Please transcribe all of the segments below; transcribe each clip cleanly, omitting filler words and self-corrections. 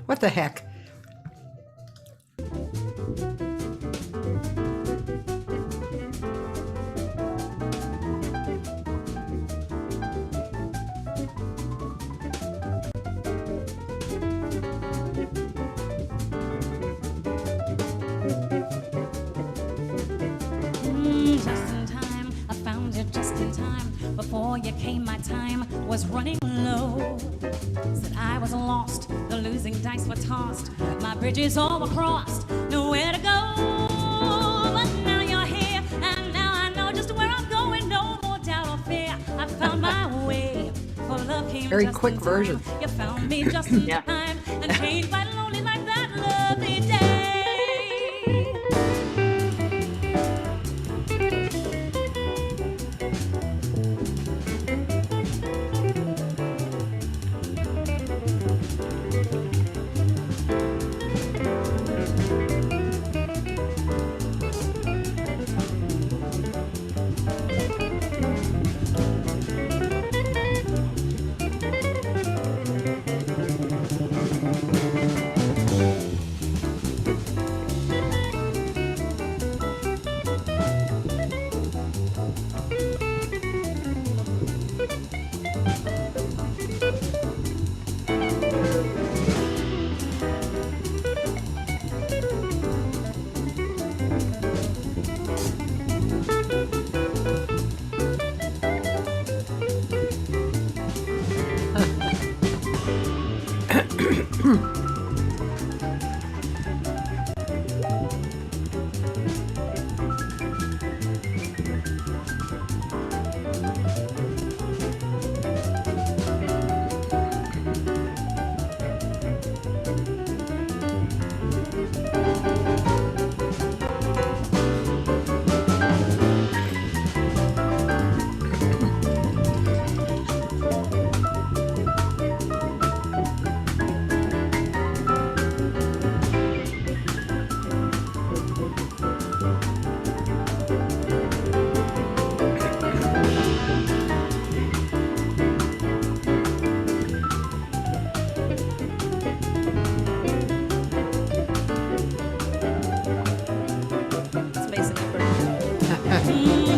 What the heck? Before you came, my time was running low. Said I was lost, the losing dice were tossed. My bridges all were crossed, nowhere to go. But now you're here, and now I know just where I'm going. No more doubt or fear, I found my way. For love came very just quick in time. version. You found me just in time, and changed my lonely like that lovely day.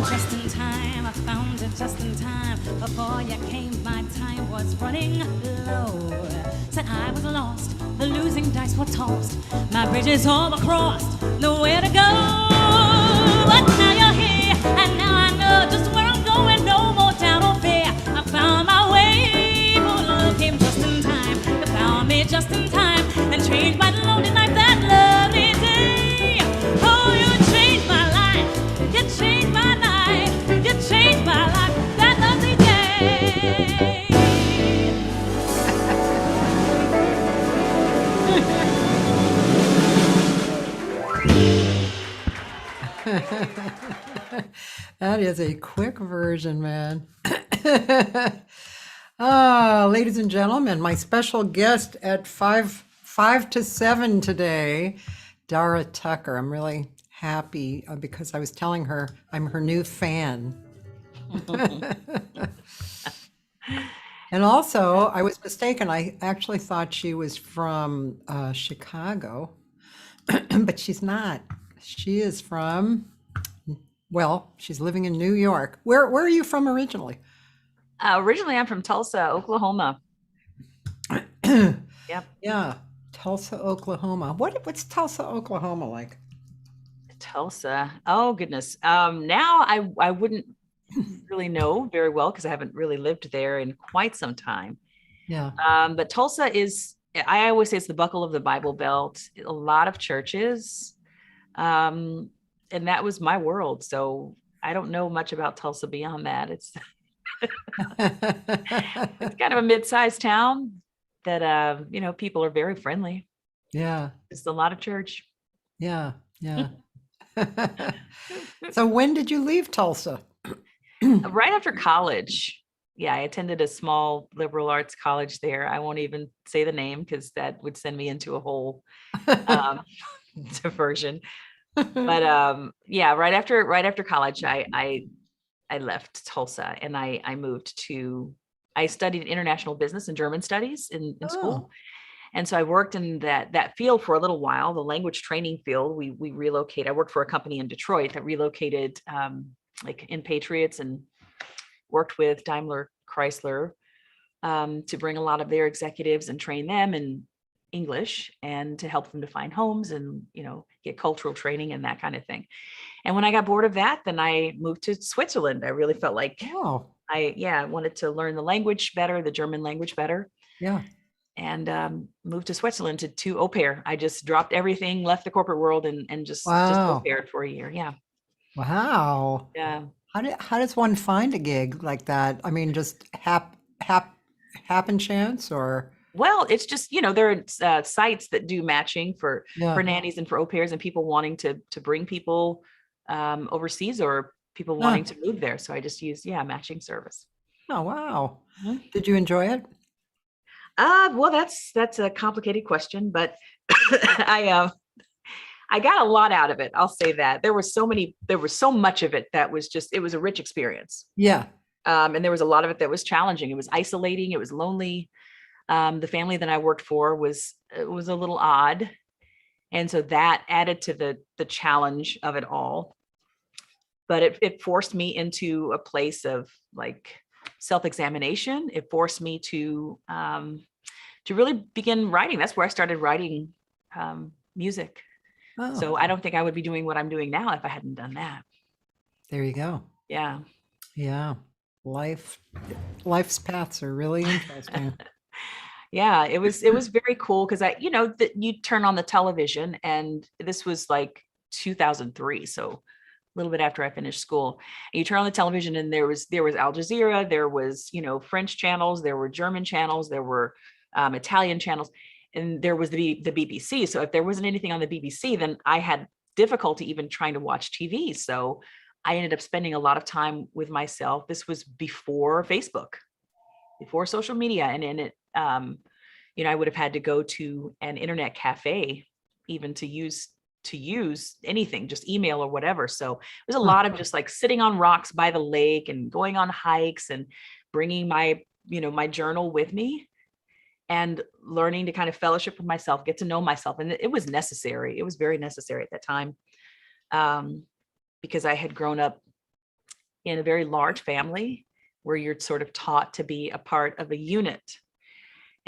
Just in time, I found it just in time. Before you came, my time was running low. Said I was lost, the losing dice were tossed. My bridges all were crossed, nowhere to go. But now you're here, and now I know just where I'm going. No more doubt or fear, I found my way. For love came just in time, you found me just in time, and changed my lonely life that lovely day. Oh, you changed my life, you changed my life. You changed my life that lovely day. That is a quick version, man. Ladies and gentlemen, my special guest at 5 to 7 today, Dara Tucker. I'm really happy because I was telling her I'm her new fan. And also, I was mistaken. I actually thought she was from Chicago, but she's not. She is from, well, she's living in New York. Where are you from originally? Originally, I'm from Tulsa, Oklahoma. Yep. Yeah, Tulsa, Oklahoma. What's Tulsa, Oklahoma like? Tulsa. Oh, goodness. Now I wouldn't really know very well because I haven't really lived there in quite some time. Yeah. But Tulsa is, I always say it's the buckle of the Bible Belt. A lot of churches. And that was my world. So I don't know much about Tulsa beyond that. It's it's kind of a mid-sized town that, people are very friendly. Yeah. Just a lot of church. Yeah. Yeah. So when did you leave Tulsa? Right after college. Yeah, I attended a small liberal arts college there. I won't even say the name because that would send me into a whole diversion. But yeah, right after college, I left Tulsa and I moved to, I studied international business and German studies in school. And so I worked in that field for a little while, the language training field. We relocated. I worked for a company in Detroit that relocated like in Patriots, and worked with Daimler Chrysler to bring a lot of their executives and train them in English, and to help them to find homes and, get cultural training and that kind of thing. And when I got bored of that, then I moved to Switzerland. I really felt like Oh, I wanted to learn the language better, the German language better. yeah. And moved to Switzerland to au pair. I just dropped everything, left the corporate world, and just au Wow. paired for a year. Yeah. Wow. Yeah. How does one find a gig like that? I mean, just happen chance or Well, it's just, there are sites that do matching for yeah. nannies and for au pairs, and people wanting to bring people overseas, or people Huh. wanting to move there. So I just use, matching service. Oh, wow. Mhm. Did you enjoy it? Well, that's a complicated question, but I got a lot out of it. I'll say that there was so much of it that was it was a rich experience. Yeah. And there was a lot of it that was challenging. It was isolating. It was lonely. The family that I worked for was a little odd. And so that added to the challenge of it all. But it forced me into a place of like self-examination. It forced me to really begin writing. That's where I started writing music. Oh, So I don't think I would be doing what I'm doing now if I hadn't done that. there you go. Yeah. Yeah. Life's paths are really interesting. Yeah, it was very cool because that you turn on the television, and this was like 2003, so a little bit after I finished school. And you turn on the television, and there was Al Jazeera, there was French channels, there were German channels, there were Italian channels, and there was the BBC. So if there wasn't anything on the BBC, then I had difficulty even trying to watch TV. So I ended up spending a lot of time with myself. This was before Facebook, before social media, and in it, I would have had to go to an internet cafe even to use anything, just email or whatever. So it was a lot of just like sitting on rocks by the lake and going on hikes and bringing my journal with me and learning to kind of fellowship with myself, get to know myself. And it was necessary. It was very necessary at that time, because I had grown up in a very large family where you're sort of taught to be a part of a unit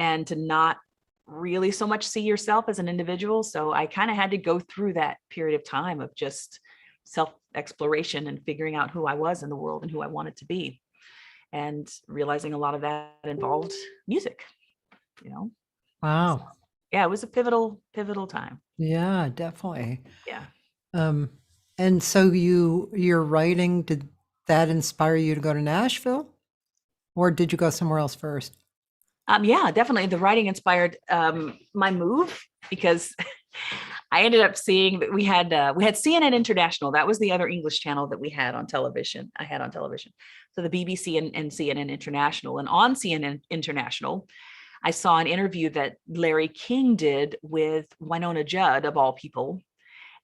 and to not really so much see yourself as an individual. So I kind of had to go through that period of time of just self-exploration and figuring out who I was in the world and who I wanted to be, and realizing a lot of that involved music, Wow. So, yeah, it was a pivotal time. Yeah, definitely. Yeah. And so your writing, did that inspire you to go to Nashville, or did you go somewhere else first? Yeah, definitely. The writing inspired my move, because I ended up seeing that we had CNN International. That was the other English channel that we had on television. I had on television. So the BBC and CNN International. And on CNN International, I saw an interview that Larry King did with Winona Judd, of all people.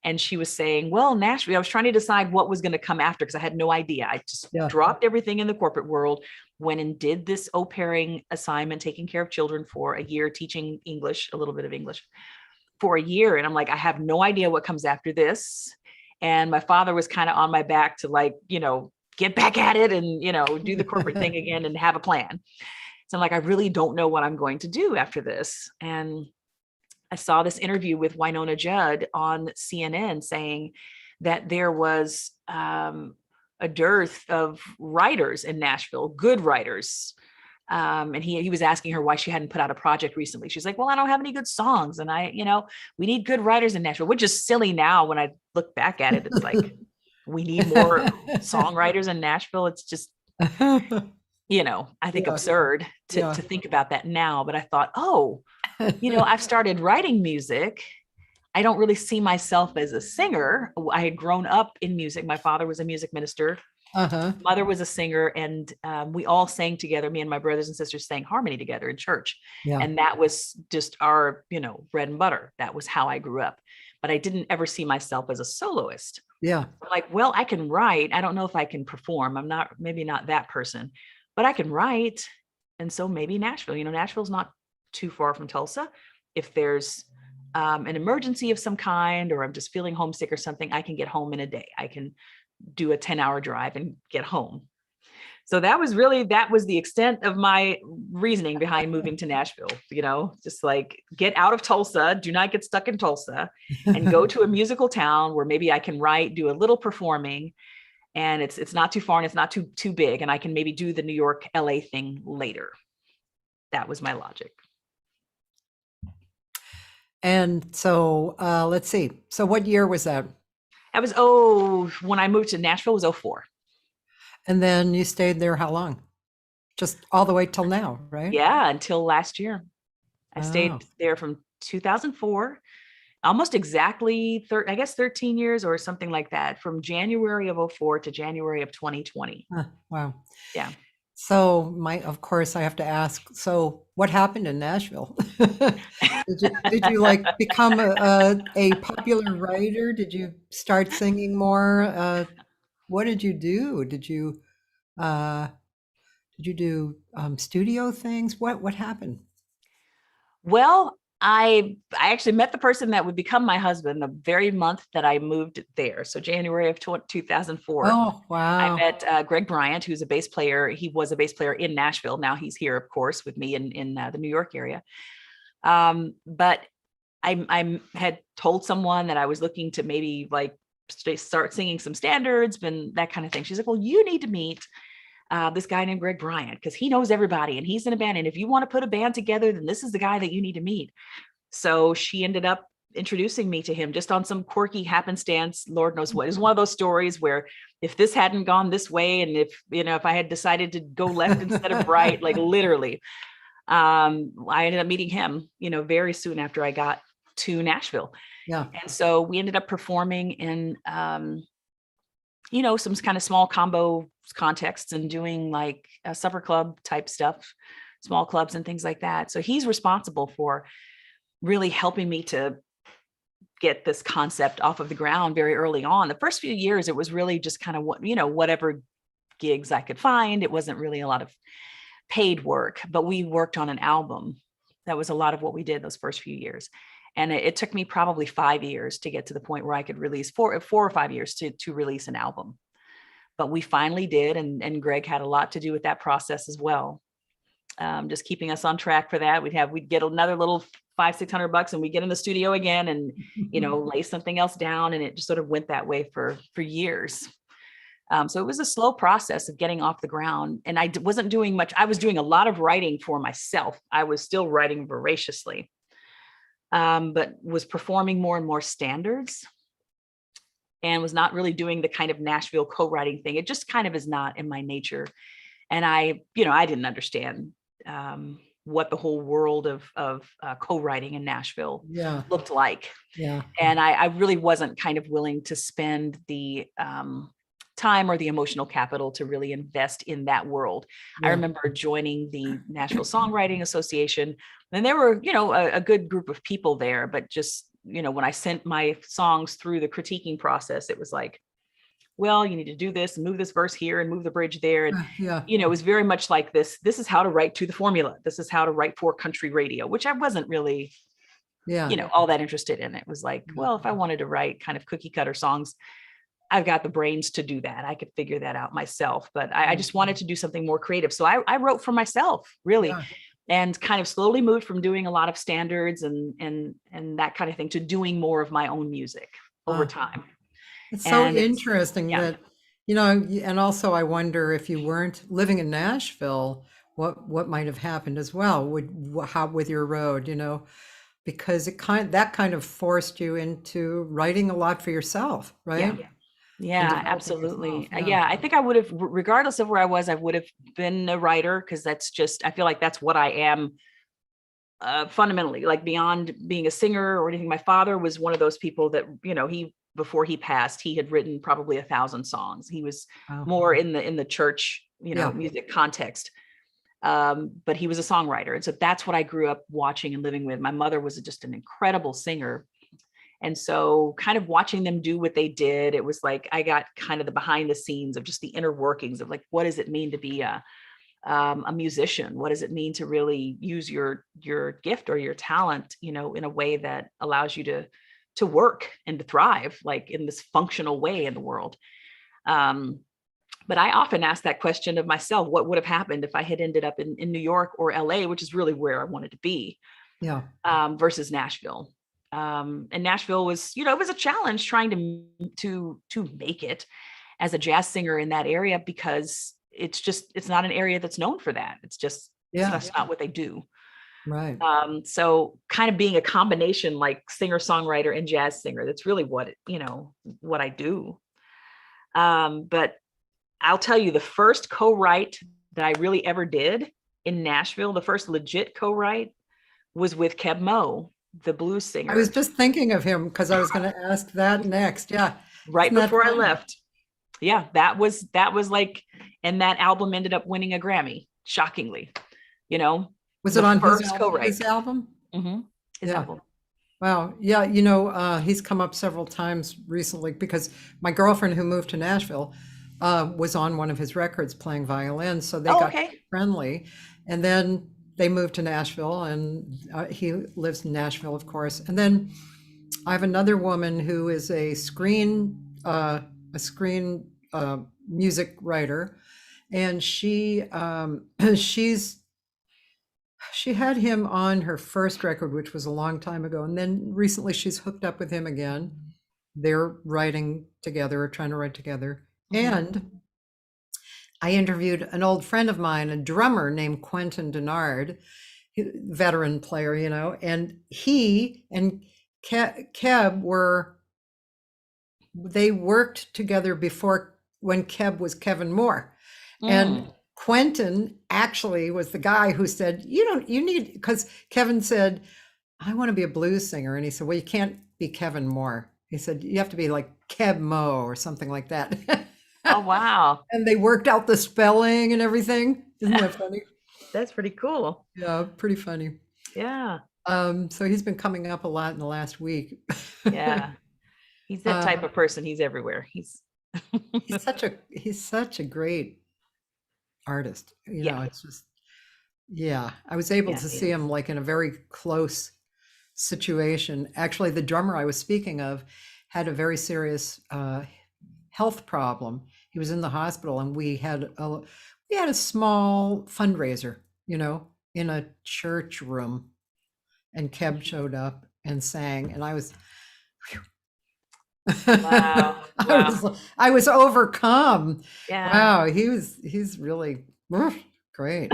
And she was saying, well, Nashville, I was trying to decide what was going to come after, because I had no idea. I just dropped everything in the corporate world, went and did this au pairing assignment, taking care of children for a year, teaching English, a little bit of English for a year. And I'm like, I have no idea what comes after this. And my father was kind of on my back to get back at it and, do the corporate thing again and have a plan. So I'm like, I really don't know what I'm going to do after this. And I saw this interview with Winona Judd on CNN saying that there was a dearth of writers in Nashville, good writers. And he was asking her why she hadn't put out a project recently. She's like, well, I don't have any good songs. And we need good writers in Nashville, which is silly now when I look back at it. It's like, we need more songwriters in Nashville. It's just, I think absurd to think about that now. But I thought, I've started writing music. I don't really see myself as a singer. I had grown up in music. My father was a music minister. Mother was a singer, and we all sang together. Me and my brothers and sisters sang harmony together in church. Yeah. And that was just our, bread and butter. That was how I grew up. But I didn't ever see myself as a soloist. Yeah. I'm like, well, I can write. I don't know if I can perform. I'm maybe not that person, but I can write. And so maybe Nashville, Nashville's not too far from Tulsa. if there's an emergency of some kind, or I'm just feeling homesick or something, I can get home in a day. I can do a 10-hour drive and get home. So that was the extent of my reasoning behind moving to Nashville, just like get out of Tulsa, do not get stuck in Tulsa, and go to a musical town where maybe I can write, do a little performing, and it's not too far and it's not too big, and I can maybe do the New York, LA thing later. That was my logic. And so let's see. So what year was that? That was, when I moved to Nashville, it was 2004. And then you stayed there how long? Just all the way till now, right? Yeah, until last year. I stayed there from 2004, almost exactly 13 years or something like that, from January of 2004 to January of 2020. Wow. Yeah. So of course I have to ask, so what happened in Nashville? Did you like become a popular writer? Did you start singing more? What did you do? Did you do studio things? What happened? Well, I actually met the person that would become my husband the very month that I moved there. So January of 2004. Oh, wow. I met Greg Bryant, who's a bass player. He was a bass player in Nashville. Now he's here, of course, with me in the New York area. But I had told someone that I was looking to maybe like start singing some standards and that kind of thing. She's like, well, you need to meet this guy named Greg Bryant, because he knows everybody and he's in a band. And if you want to put a band together, then this is the guy that you need to meet. So she ended up introducing me to him just on some quirky happenstance. Lord knows what. It was one of those stories where if this hadn't gone this way, and if I had decided to go left instead of right, like literally, I ended up meeting him, very soon after I got to Nashville. Yeah. And so we ended up performing in, some kind of small combo contexts and doing like a supper club type stuff, small clubs and things like that. So he's responsible for really helping me to get this concept off of the ground very early on. The first few years, it was really just kind of whatever gigs I could find. It wasn't really a lot of paid work, but we worked on an album. That was a lot of what we did those first few years. And it took me probably 5 years to get to the point where I could release 4 or 5 years to release an album. But we finally did. And Greg had a lot to do with that process as well. Just keeping us on track for that. We'd get another little $500-600 and we'd get in the studio again and, lay something else down. And it just sort of went that way for years. So it was a slow process of getting off the ground, and I wasn't doing much. I was doing a lot of writing for myself. I was still writing voraciously, but was performing more and more standards and was not really doing the kind of Nashville co-writing thing. It just kind of is not in my nature. And I didn't understand what the whole world of co-writing in Nashville looked like. Yeah. And I really wasn't kind of willing to spend the time or the emotional capital to really invest in that world. Yeah. I remember joining the Nashville Songwriting Association, and there were, a good group of people there, but just, when I sent my songs through the critiquing process, it was like, well, you need to do this and move this verse here and move the bridge there. And, it was very much like this is how to write to the formula. This is how to write for country radio, which I wasn't really, all that interested in. It was like, well, if I wanted to write kind of cookie cutter songs, I've got the brains to do that. I could figure that out myself, but I just wanted to do something more creative. So I wrote for myself, really, and kind of slowly moved from doing a lot of standards and that kind of thing to doing more of my own music over time. It's so interesting that, and also I wonder if you weren't living in Nashville, what might have happened as well with your road, because that kind of forced you into writing a lot for yourself, right? Yeah, absolutely. I think I would have, regardless of where I was, I would have been a writer, because that's just, I feel like that's what I am fundamentally, like beyond being a singer or anything. My father was one of those people that, before he passed, he had written probably 1,000 songs. He was more in the church, music context. But he was a songwriter. And so that's what I grew up watching and living with. My mother was just an incredible singer. And so kind of watching them do what they did, it was like I got kind of the behind the scenes of just the inner workings of like, what does it mean to be a a musician? What does it mean to really use your gift or your talent, in a way that allows you to work and to thrive, like in this functional way in the world? But I often ask that question of myself: what would have happened if I had ended up in New York or LA, which is really where I wanted to be, Yeah. Versus Nashville? And Nashville was, it was a challenge trying to make it as a jazz singer in that area, because it's not an area that's known for that. That's not what they do. Right. So kind of being a combination, like singer-songwriter and jazz singer, that's really what I do. But I'll tell you, the first co-write that I really ever did in Nashville, the first legit co-write, was with Keb Mo, the blues singer. I was just thinking of him because I was going to ask that next. Yeah. Right before I left. Yeah, that was like, and that album ended up winning a Grammy, shockingly. Was it on his album? Mm-hmm. His album. Wow. Yeah. He's come up several times recently because my girlfriend who moved to Nashville was on one of his records playing violin. So they got friendly. And then they moved to Nashville, and he lives in Nashville, of course. And then I have another woman who is a screen music writer, and she had him on her first record, which was a long time ago, and then recently she's hooked up with him again. They're writing together, or trying to write together. Mm-hmm. And I interviewed an old friend of mine, a drummer named Quentin Denard, veteran player, and he and Keb they worked together before, when Keb was Kevin Moore. And Quentin actually was the guy who said, because Kevin said, I want to be a blues singer. And he said, well, you can't be Kevin Moore. He said, you have to be like Keb Mo or something like that. Oh, wow. And they worked out the spelling and everything. Isn't that funny? That's pretty cool. Yeah, pretty funny. Yeah. So he's been coming up a lot in the last week. Yeah. He's that type of person. He's everywhere. He's such a great artist. It's just, I was able to see him like in a very close situation. Actually, the drummer I was speaking of had a very serious health problem. He was in the hospital, and we had a small fundraiser, in a church room, and Keb showed up and sang, and I was, wow. I was overcome. Yeah. Wow, he's really great.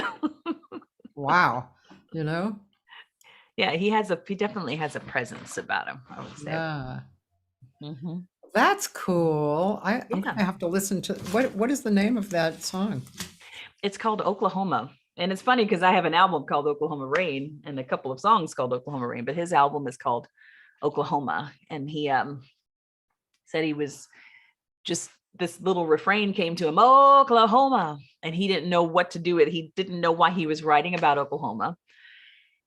Wow, Yeah, he definitely has a presence about him, I would say. Yeah. Mm-hmm. That's cool. I'm gonna have to listen to what is the name of that song? It's called Oklahoma. And it's funny because I have an album called Oklahoma Rain and a couple of songs called Oklahoma Rain, but his album is called Oklahoma. And he said he was just, this little refrain came to him, Oklahoma, and he didn't know what to do with it. He didn't know why he was writing about Oklahoma.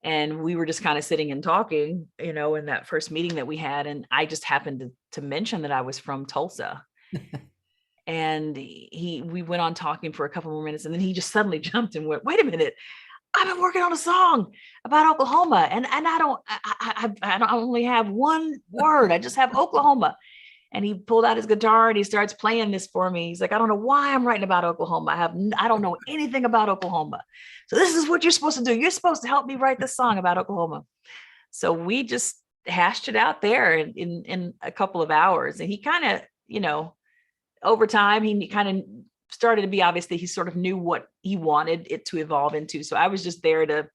And we were just kind of sitting and talking, in that first meeting that we had. And I just happened to mention that I was from Tulsa. And we went on talking for a couple more minutes. And then he just suddenly jumped and went, wait a minute, I've been working on a song about Oklahoma. And I only have one word. I just have Oklahoma. And he pulled out his guitar and he starts playing this for me. He's like, I don't know why I'm writing about Oklahoma. I don't know anything about Oklahoma. So this is what you're supposed to do. You're supposed to help me write this song about Oklahoma. So we just hashed it out there in a couple of hours. And he kind of, over time, he kind of started to be, obviously, he sort of knew what he wanted it to evolve into. So I was just there to,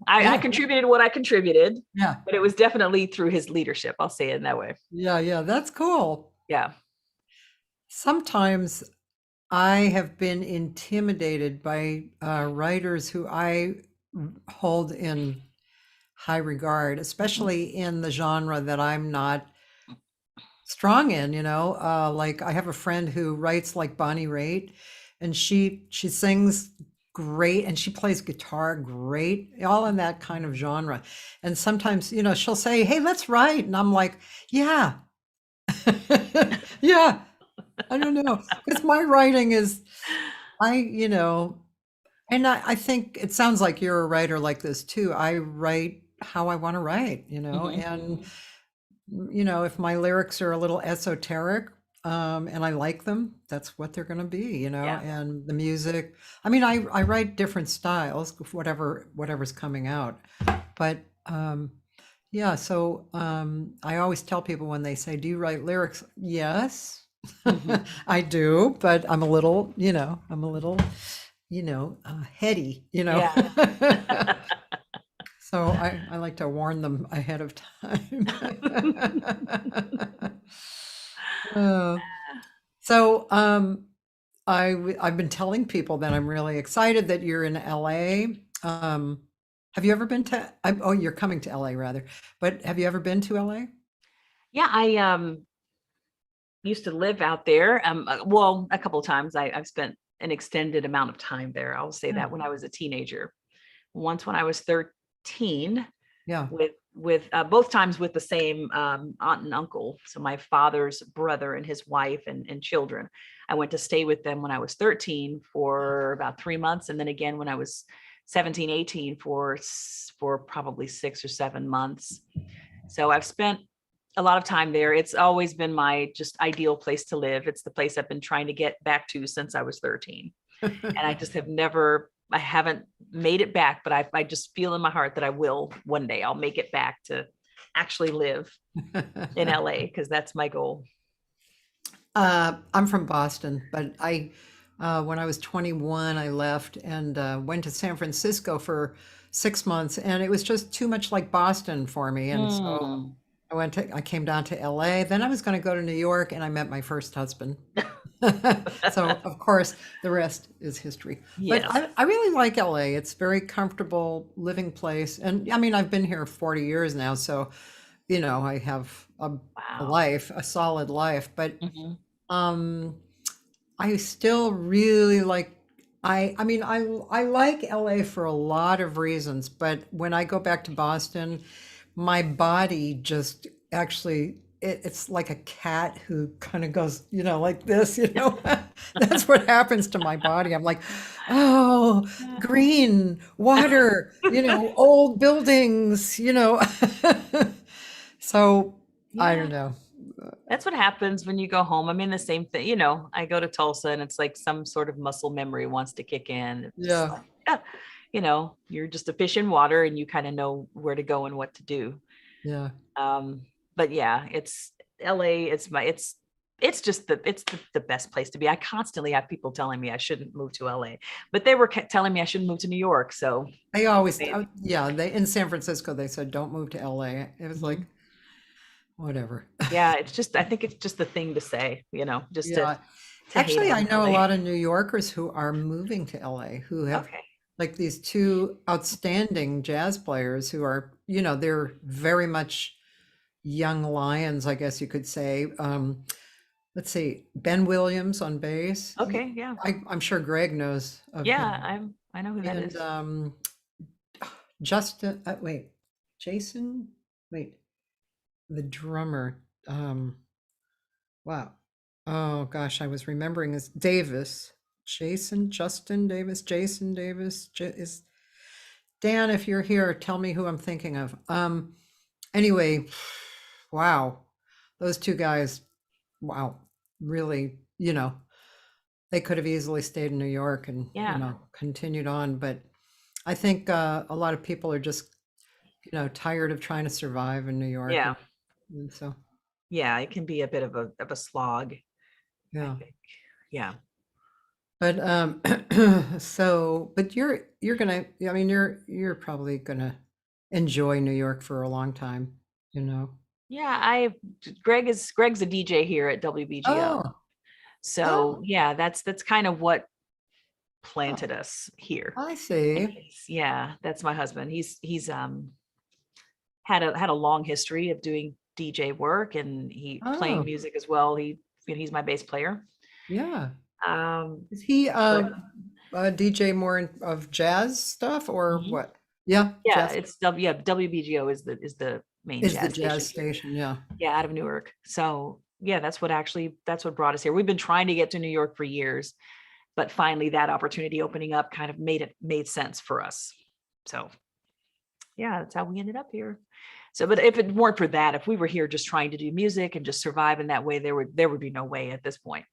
I contributed what I contributed. Yeah. But it was definitely through his leadership. I'll say it in that way. Yeah. That's cool. Yeah. Sometimes I have been intimidated by writers who I hold in high regard, especially in the genre that I'm not strong in, like I have a friend who writes like Bonnie Raitt, and she sings great and she plays guitar great, all in that kind of genre. And sometimes, she'll say, hey, let's write. And I'm like, yeah, yeah, I don't know. Because my writing is, you know, and I think it sounds like you're a writer like this too. I write how I want to write, Mhm. and if my lyrics are a little esoteric, and I like them, that's what they're going to be, Yeah. and the music. I mean, I write different styles, whatever's coming out, but yeah. So I always tell people when they say, "Do you write lyrics?" Yes, Mhm. I do, but I'm a little, heady, Yeah. So I like to warn them ahead of time. Uh, so I've been telling people that I'm really excited that you're in LA. Have you ever been to? Oh, you're coming to LA rather, but have you ever been to LA? Yeah, I used to live out there. Well, a couple of times I've spent an extended amount of time there. I'll say Yeah. that when I was a teenager. Once when I was 13, Yeah. with both times with the same aunt and uncle. So my father's brother and his wife and children. I went to stay with them when I was 13 for about 3 months, and then again when I was 17, 18 for probably 6 or 7 months. So I've spent a lot of time there. It's always been my just ideal place to live. It's the place I've been trying to get back to since I was 13. And I just have never, I haven't made it back, but I just feel in my heart that I will one day. I'll make it back to actually live in LA because that's my goal. I'm from Boston, but when I was 21, I left and went to San Francisco for 6 months, and it was just too much like Boston for me. And so Mm. I came down to LA. Then I was going to go to New York, and I met my first husband. So of course, the rest is history. But Yes. I really like LA. It's a very comfortable living place, and I mean, I've been here 40 years now, so I have a Wow. life, a solid life. But Mhm. um, I still really like. I mean, I like LA for a lot of reasons, but when I go back to Boston, my body just actually it's like a cat who kind of goes, like this, That's what happens to my body. I'm like, oh, green, water, old buildings, So I Yeah. don't know. That's what happens when you go home. I mean, the same thing, I go to Tulsa and it's like some sort of muscle memory wants to kick in. It's just Yeah, like, yeah, you're just a fish in water and you kind of know where to go and what to do. yeah. Um, but yeah, it's LA. It's the best place to be. I constantly have people telling me I shouldn't move to LA, but they were telling me I shouldn't move to New York. So They always, they- yeah, they in San Francisco, they said, don't move to LA. It was like, Mhm. whatever. Yeah, I think it's just the thing to say, just to Yeah. hate Actually, I on know a LA. lot of New Yorkers who are moving to LA who have Okay. like these two outstanding jazz players who are, they're very much young lions, I guess you could say. Let's see, Ben Williams on bass. Okay. Yeah. I'm sure Greg knows of Yeah. him. I know who that And is. Justin, wait, Jason, wait, the drummer. Wow. Oh gosh, I was remembering his Davis, Justin Davis, Jason Davis. Is Dan, if you're here, tell me who I'm thinking of. Anyway, wow, those two guys, wow, really, they could have easily stayed in New York and, Yeah. continued on. But I think a lot of people are just, tired of trying to survive in New York. Yeah. And so, Yeah. It can be a bit of a slog, I yeah. think. Yeah. But but you're gonna, I mean, you're probably gonna enjoy New York for a long time, you know. Yeah. Greg's a DJ here at WBGO. Oh, So oh, yeah, that's kind of what oh, planted us here. I And see. yeah, that's my husband. He's had a long history of doing DJ work and he playing Oh, music as well. He's my bass player. yeah. Um, Is he but a DJ more of jazz stuff or Mhm. what? Yeah, Yeah, jazz it's WBGO is the main is the jazz jazz station here. station. Yeah. Yeah, out of Newark. So yeah, that's what brought us here. We've been trying to get to New York for years. but finally that opportunity opening up kind of made sense for us. So yeah, that's how we ended up here. So, but if it weren't for that, if we were here just trying to do music and just survive in that way, there would be no way at this point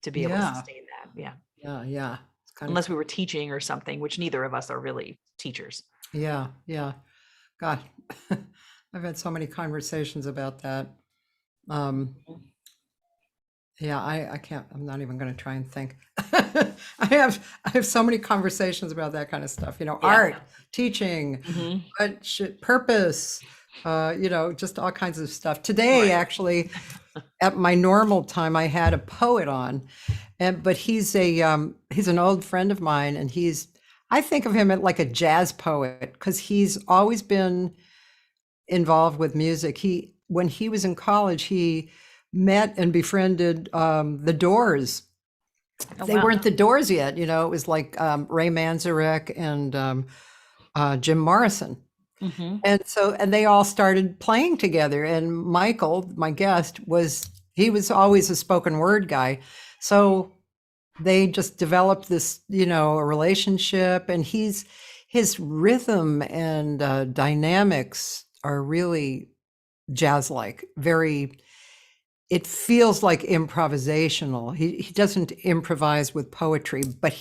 to be able to Yeah. sustain that. Yeah. Yeah. It's kind Unless we were teaching or something, which neither of us are really teachers. Yeah. God, I've had so many conversations about that. Yeah, I can't, I'm not even going to try and think. I have so many conversations about that kind of stuff, Yeah. art, teaching, Mhm. purpose, just all kinds of stuff. Today, Right. actually, at my normal time, I had a poet on, but he's an old friend of mine, and I think of him as like a jazz poet because he's always been involved with music. When he was in college, he met and befriended the Doors. Oh, They wow. weren't the Doors yet, it was like Ray Manzarek and Jim Morrison. Mhm. And they all started playing together. And Michael, my guest, he was always a spoken word guy. So they just developed this, a relationship, and his rhythm and dynamics are really jazz-like, it feels like improvisational. He doesn't improvise with poetry, but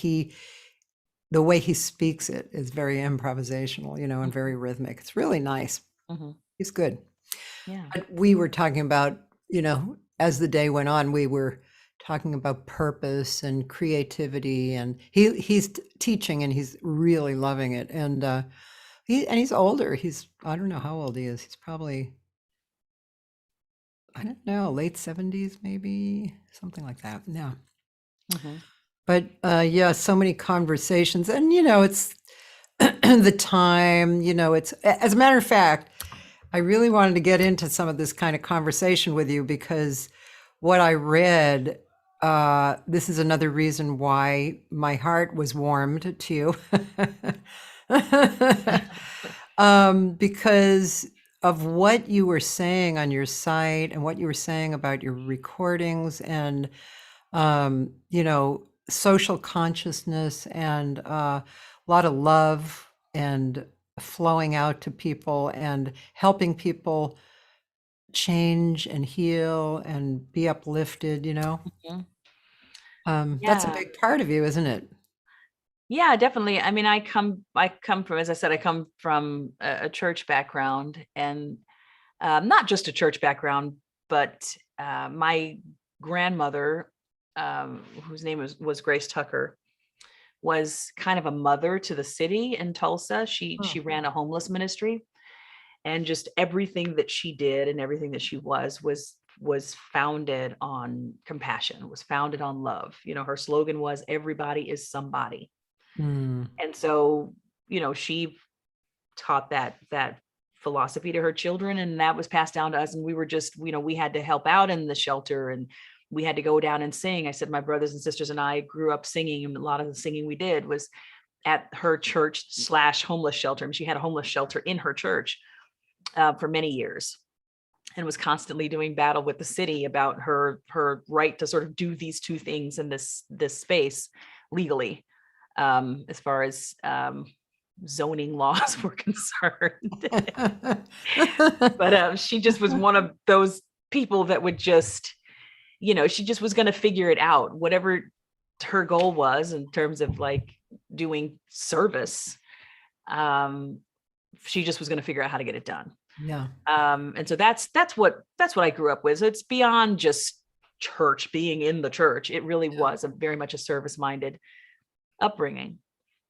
the way he speaks it is very improvisational, and very rhythmic. It's really nice. Mhm. He's good. Yeah. But we were talking about, as the day went on, we were talking about purpose and creativity, and he's teaching, and he's really loving it. And he's older. I don't know how old he is. He's probably, I don't know, late 70s, maybe something like that. Yeah. Mhm. But yeah, so many conversations, and it's the time, it's, as a matter of fact, I really wanted to get into some of this kind of conversation with you because what I read, this is another reason why my heart was warmed to you. Because of what you were saying on your site and what you were saying about your recordings and, social consciousness and a lot of love and flowing out to people and helping people change and heal and be uplifted, Mhm. that's a Yeah. big part of you, isn't it? Yeah, definitely. I mean, I come from, as I said, I come from a church background, and not just a church background, but my grandmother, whose name was Grace Tucker, was kind of a mother to the city in Tulsa. She Oh. ran a homeless ministry, and just everything that she did and everything that she was founded on compassion, was founded on love. Her slogan was "Everybody is somebody." Mm. And so, she taught that philosophy to her children, and that was passed down to us. And we were just, we had to help out in the shelter, and we had to go down and sing. I said, my brothers and sisters and I grew up singing, and a lot of the singing we did was at her church / homeless shelter. I mean, she had a homeless shelter in her church for many years, and was constantly doing battle with the city about her right to sort of do these two things in this space legally, as far as zoning laws were concerned. But she just was one of those people that would just, she just was going to figure it out, whatever her goal was in terms of like doing service. She just was going to figure out how to get it done. Yeah. And so that's what I grew up with. So it's beyond just church, being in the church. It really was very much a service-minded upbringing.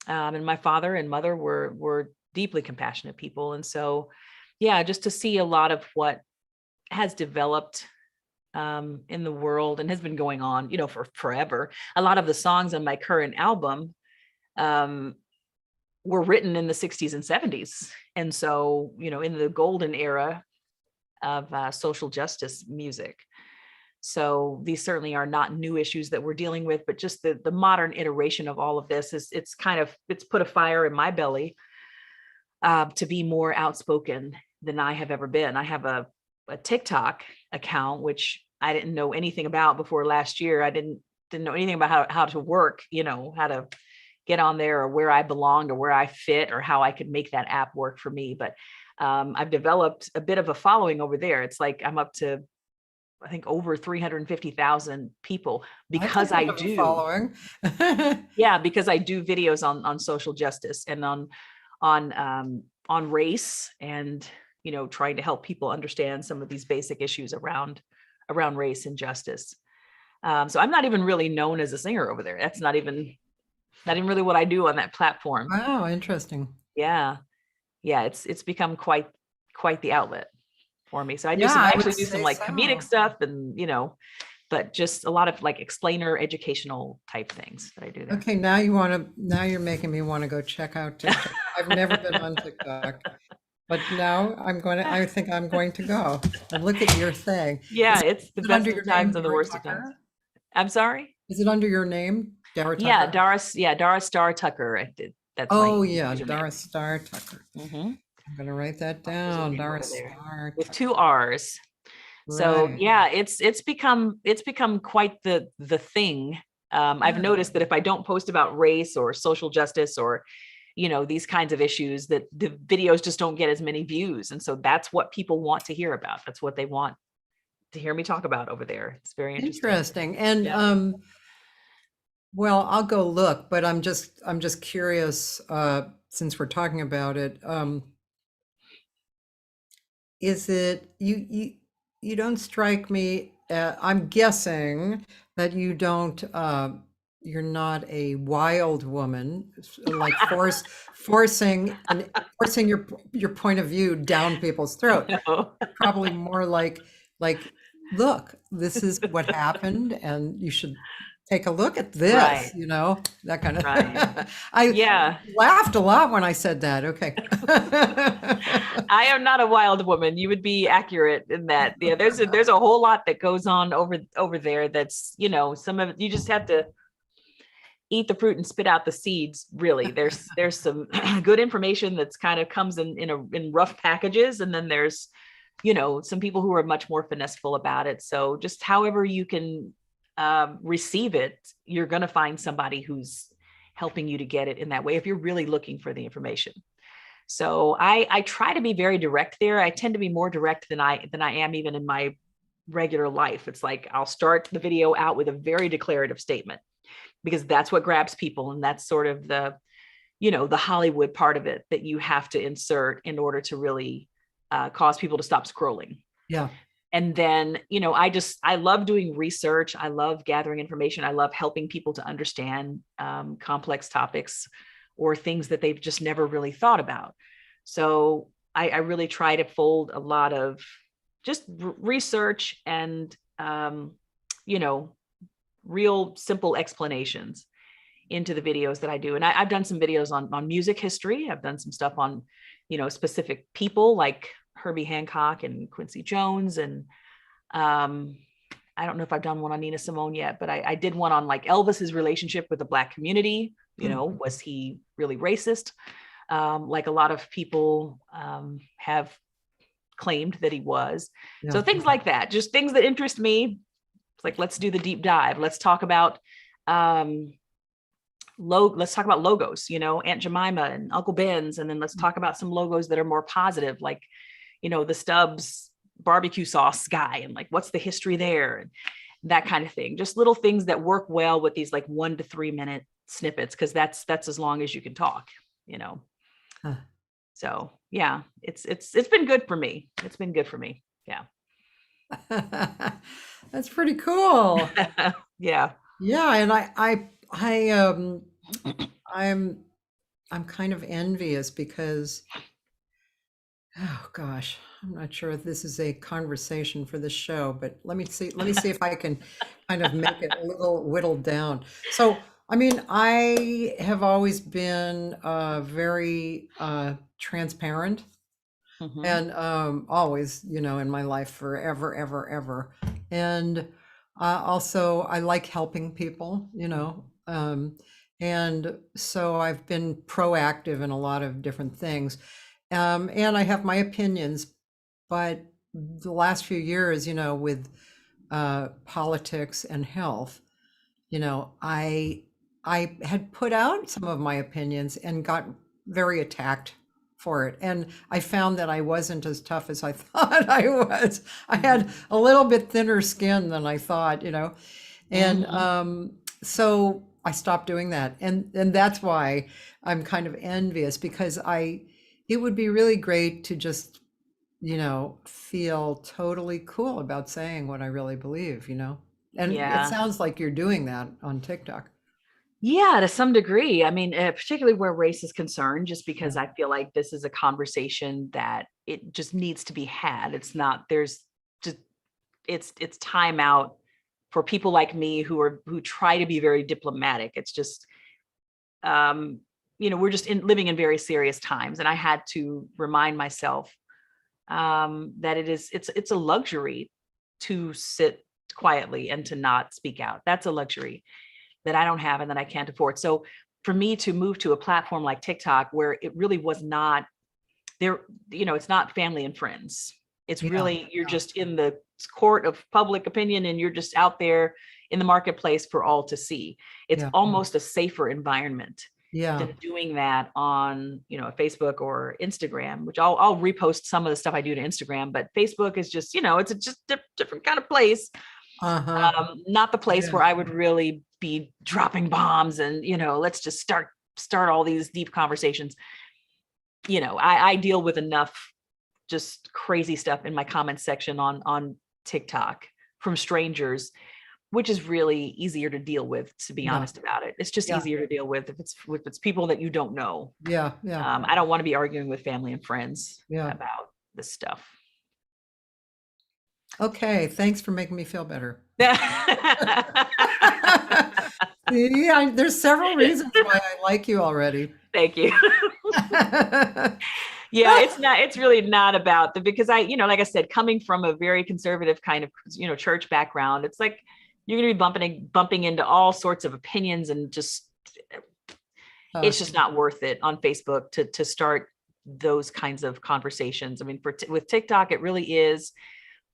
And my father and mother were deeply compassionate people. And so, yeah, just to see a lot of what has developed in the world and has been going on, for forever. A lot of the songs on my current album were written in the 60s and 70s. And so, in the golden era of social justice music. So these certainly are not new issues that we're dealing with, but just the modern iteration of all of this it's put a fire in my belly to be more outspoken than I have ever been. I have a TikTok account, which I didn't know anything about before last year. I didn't didn't know anything about how to work, how to get on there, or where I belonged, or where I fit, or how I could make that app work for me. But I've developed a bit of a following over there. It's like I'm up to, I think, over 350,000 people because I do following. yeah, because I do videos on social justice and on race, and trying to help people understand some of these basic issues around race and justice. So I'm not even really known as a singer over there. That's not even really what I do on that platform. Wow, interesting. Yeah, it's become quite the outlet for me. So I actually do some like comedic stuff, and but just a lot of like explainer, educational type things that I do there. Okay, now you're making me want to go check out TikTok. I've never been on TikTok, but now I think I'm going to go and look at your thing. Yeah, it's the best of times and the worst of times. I'm sorry? Is it under your name, Dara Tucker? Yeah, Dara Star Tucker. That's Dara Star Tucker. Mm-hmm. I'm gonna write that down. Dara Star with 2 R's. Right. So yeah, it's become quite the thing. I've noticed that if I don't post about race or social justice or these kinds of issues, that the videos just don't get as many views. And so that's what people want to hear about. That's what they want to hear me talk about over there. It's very interesting. And well, I'll go look, but I'm just curious, since we're talking about it. Is it you don't strike me, I'm guessing that you don't, you're not a wild woman, like forcing your point of view down people's throat. No. Probably more like, look, this is what happened, and you should take a look at this, Right. That kind of Right. I laughed a lot when I said that. Okay. I am not a wild woman. You would be accurate in that. Yeah, there's a whole lot that goes on over there. That's, some of it, you just have to eat the fruit and spit out the seeds. Really, there's some good information that's kind of comes in rough packages, and then there's, some people who are much more finesseful about it. So just however you can receive it, you're going to find somebody who's helping you to get it in that way if you're really looking for the information. So I try to be very direct there. I tend to be more direct than I am even in my regular life. It's like I'll start the video out with a very declarative statement, because that's what grabs people, and that's sort of the Hollywood part of it that you have to insert in order to really cause people to stop scrolling. Yeah. And then, I love doing research. I love gathering information. I love helping people to understand complex topics or things that they've just never really thought about. So I really try to fold a lot of just research and, real simple explanations into the videos that I do. And I've done some videos on music history. I've done some stuff on, specific people like Herbie Hancock and Quincy Jones. And I don't know if I've done one on Nina Simone yet, but I did one on like Elvis's relationship with the Black community. Was he really racist? Like a lot of people have claimed that he was. Yeah. So things like that, just things that interest me. It's like, let's do the deep dive. Let's talk about let's talk about logos, Aunt Jemima and Uncle Ben's. And then let's talk about some logos that are more positive, like, the Stubbs barbecue sauce guy, and like, what's the history there, and that kind of thing. Just little things that work well with these like 1 to 3 minute snippets, because that's as long as you can talk, Huh. So yeah, it's been good for me. It's been good for me. Yeah. That's pretty cool. Yeah. Yeah, and I'm kind of envious because, oh gosh, I'm not sure if this is a conversation for the show, but let me see if I can kind of make it a little whittled down. So, I mean, I have always been very transparent, and always, in my life forever, ever. And also, I like helping people, and so I've been proactive in a lot of different things. And I have my opinions, but the last few years, with politics and health, you know, I had put out some of my opinions and got very attacked for it. And I found that I wasn't as tough as I thought I was. I had a little bit thinner skin than I thought, you know. And so I stopped doing that. And that's why I'm kind of envious, because it would be really great to just, you know, feel totally cool about saying what I really believe, you know. And Yeah. it sounds like you're doing that on TikTok. Yeah, to some degree. I mean, particularly where race is concerned, just because I feel like this is a conversation that it just needs to be had. It's not, there's just, it's time out for people like me who try to be very diplomatic. It's just, you know, we're just living in very serious times. And I had to remind myself that it's a luxury to sit quietly and to not speak out. That's a luxury that I don't have and that I can't afford. So for me to move to a platform like TikTok, where it really was not there, you know, it's not family and friends. It's really, you're just in the court of public opinion, and you're just out there in the marketplace for all to see. It's almost a safer environment than doing that on, you know, Facebook or Instagram, which I'll repost some of the stuff I do to Instagram, but Facebook is just, you know, it's just a different kind of place. Not the place where I would really be dropping bombs and, you know, let's just start all these deep conversations. You know, I deal with enough just crazy stuff in my comment section on TikTok from strangers, which is really easier to deal with, to be honest about it. It's just easier to deal with if it's people that you don't know. I don't want to be arguing with family and friends about this stuff. Okay, thanks for making me feel better. There's several reasons why I like you already. Thank you. Yeah, it's really not about because I, you know, like I said, coming from a very conservative kind of, you know, church background, it's like you're going to be bumping into all sorts of opinions, and just, it's just not worth it on Facebook to start those kinds of conversations. I mean, with TikTok, it really is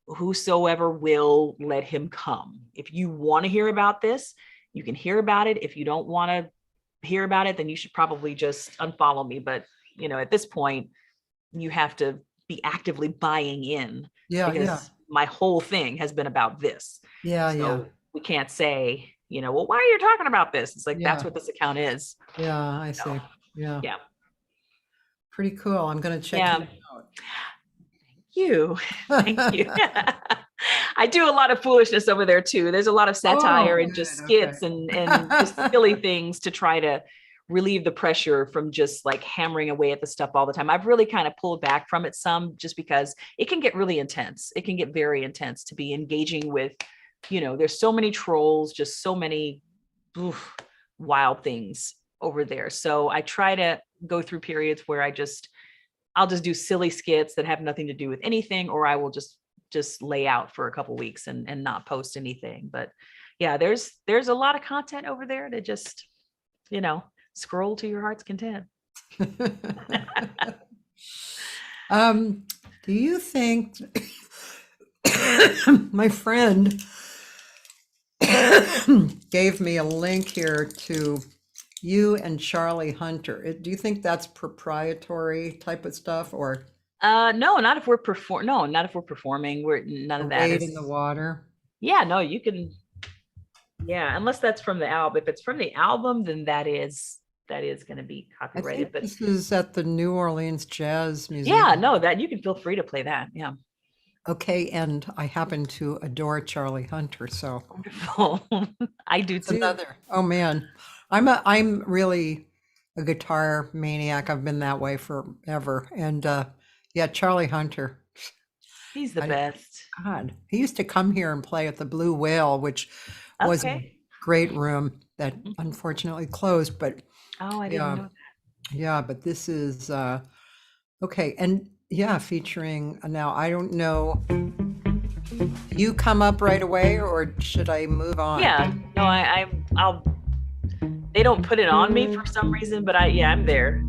whosoever will, let him come. If you want to hear about this, you can hear about it. If you don't want to hear about it, then you should probably just unfollow me. But, you know, at this point, you have to be actively buying in, because my whole thing has been about this. We can't say, you know, well, why are you talking about this? It's like, that's what this account is. I see. Yeah. Pretty cool. I'm going to check it out. Thank you. I do a lot of foolishness over there too. There's a lot of satire and just skits and just silly things to try to relieve the pressure from just like hammering away at the stuff all the time. I've really kind of pulled back from it some, just because it can get really intense. It can get very intense to be engaging with, you know, there's so many trolls, just so many wild things over there. So I try to go through periods where I'll just do silly skits that have nothing to do with anything, or I will just lay out for a couple weeks and not post anything. But yeah, there's a lot of content over there to just, you know, scroll to your heart's content. Do you think my friend gave me a link here to you and Charlie Hunter? Do you think that's proprietary type of stuff, or? No, not if we're not if we're perming. None of that. Wade in the water. Yeah, no, you can. Yeah, unless that's from the album. If it's from the album, then that is going to be copyrighted. But this is at the New Orleans Jazz Museum. Yeah, no, that you can feel free to play that. Yeah. Okay, and I happen to adore Charlie Hunter, so wonderful. I do too. Oh man, I'm really a guitar maniac. I've been that way forever, and Charlie Hunter. He's the best. God, he used to come here and play at the Blue Whale, which was a great room that unfortunately closed. But I didn't know that. Yeah, but this is okay, and featuring now. I don't know. You come up right away, or should I move on? Yeah, no, I'll. They don't put it on me for some reason, but I'm there.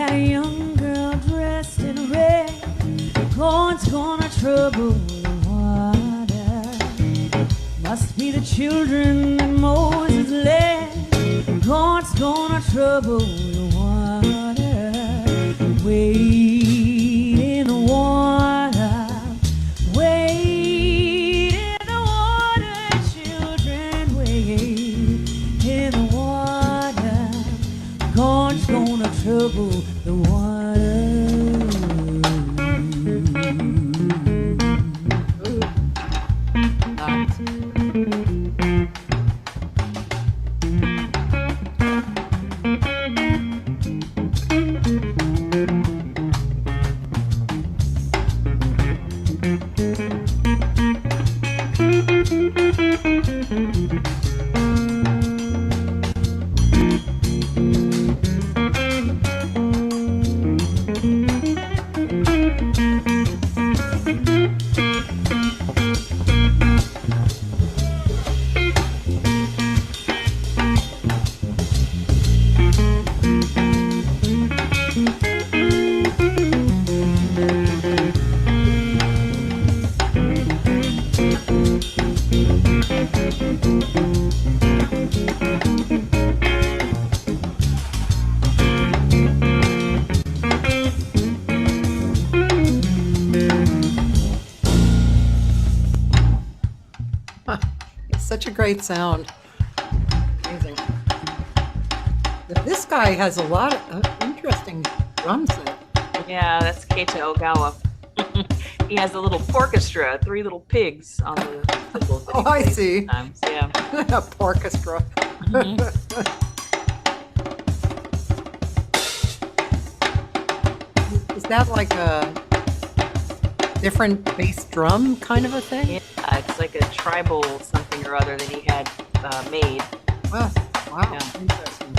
that young girl dressed in red? God's gonna trouble the water. Must be the children that Moses led. God's gonna trouble the water. Wade in the water. Wade in the water, children. Wade in the water. God's gonna trouble the water. Such a great sound. Amazing. This guy has a lot of interesting drum set. Yeah, that's Keita Ogawa. He has a little orchestra, 3 little pigs on the fiddle. Oh, I see. Sometimes. Yeah. Orchestra. Is that like a different bass drum kind of a thing? Yeah, it's like a tribal something or other that he had made. Oh, wow. Yeah. Interesting.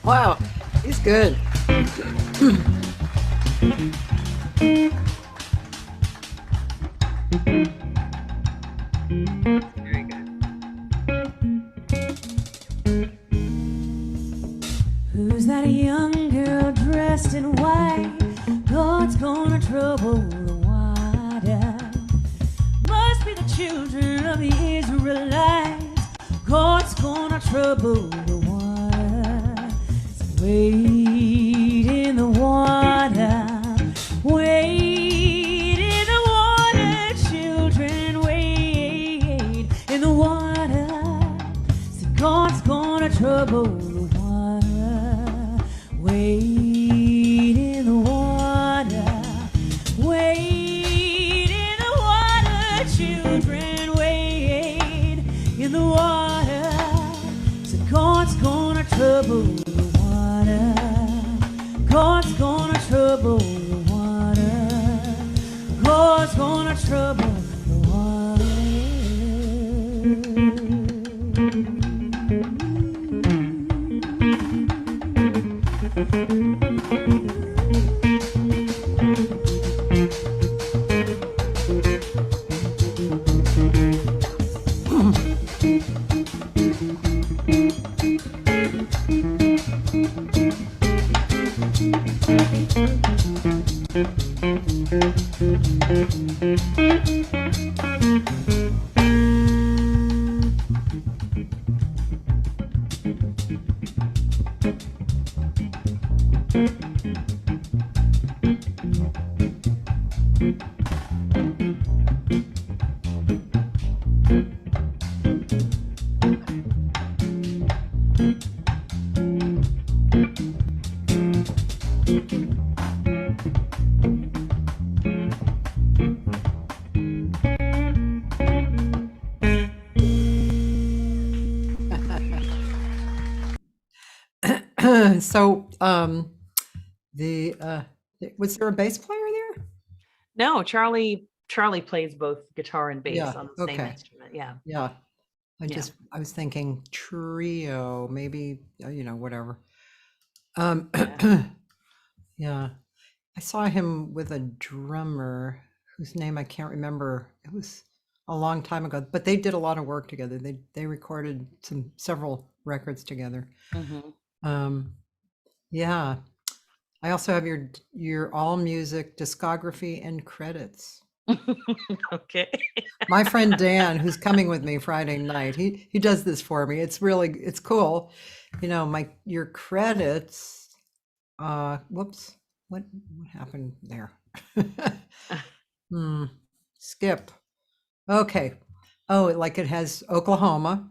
Wow, he's good. Very good. Who's that young girl dressed in white? God's gonna trouble the water. Must be the children of the Israelites. God's gonna trouble the water. Wade in the water. Wade in the water, children. Wade in the water. So God's gonna trouble the water. Wade in the water. Wade in the water, children. Wade in the water. So God's gonna trouble the water. God's gonna trouble the water. God's gonna trouble the And so the was there a bass player there? No, Charlie plays both guitar and bass Yeah, on the same okay. instrument. Yeah. Yeah. Yeah. I was thinking trio, maybe, whatever. Yeah. Yeah. I saw him with a drummer whose name I can't remember. It was a long time ago, but they did a lot of work together. They recorded several records together. Mhm. Yeah. I also have your all music discography and credits. Okay. My friend Dan, who's coming with me Friday night, he does this for me. It's cool. Your credits. Whoops. What happened there? Skip. Okay. Oh, like it has Oklahoma.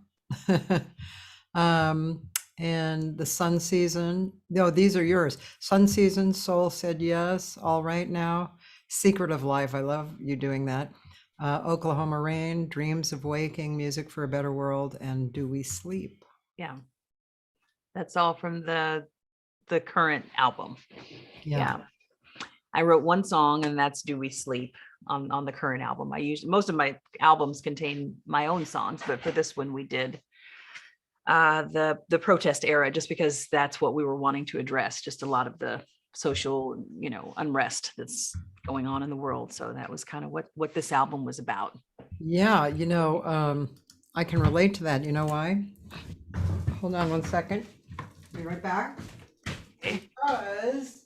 And the Sun Season. No, these are yours. Sun Season, Soul Said Yes, All Right Now, Secret of Life. I love you doing that. Oklahoma Rain, Dreams of Waking, Music for a Better World, and Do We Sleep? Yeah. That's all from the current album. Yeah. I wrote one song, and that's Do We Sleep on the current album. Most of my albums contain my own songs, but for this one we did the protest era, just because that's what we were wanting to address, just a lot of the social, unrest that's going on in the world. So that was kind of what this album was about. Yeah, I can relate to that. You know why? Hold on one second. Be right back. Because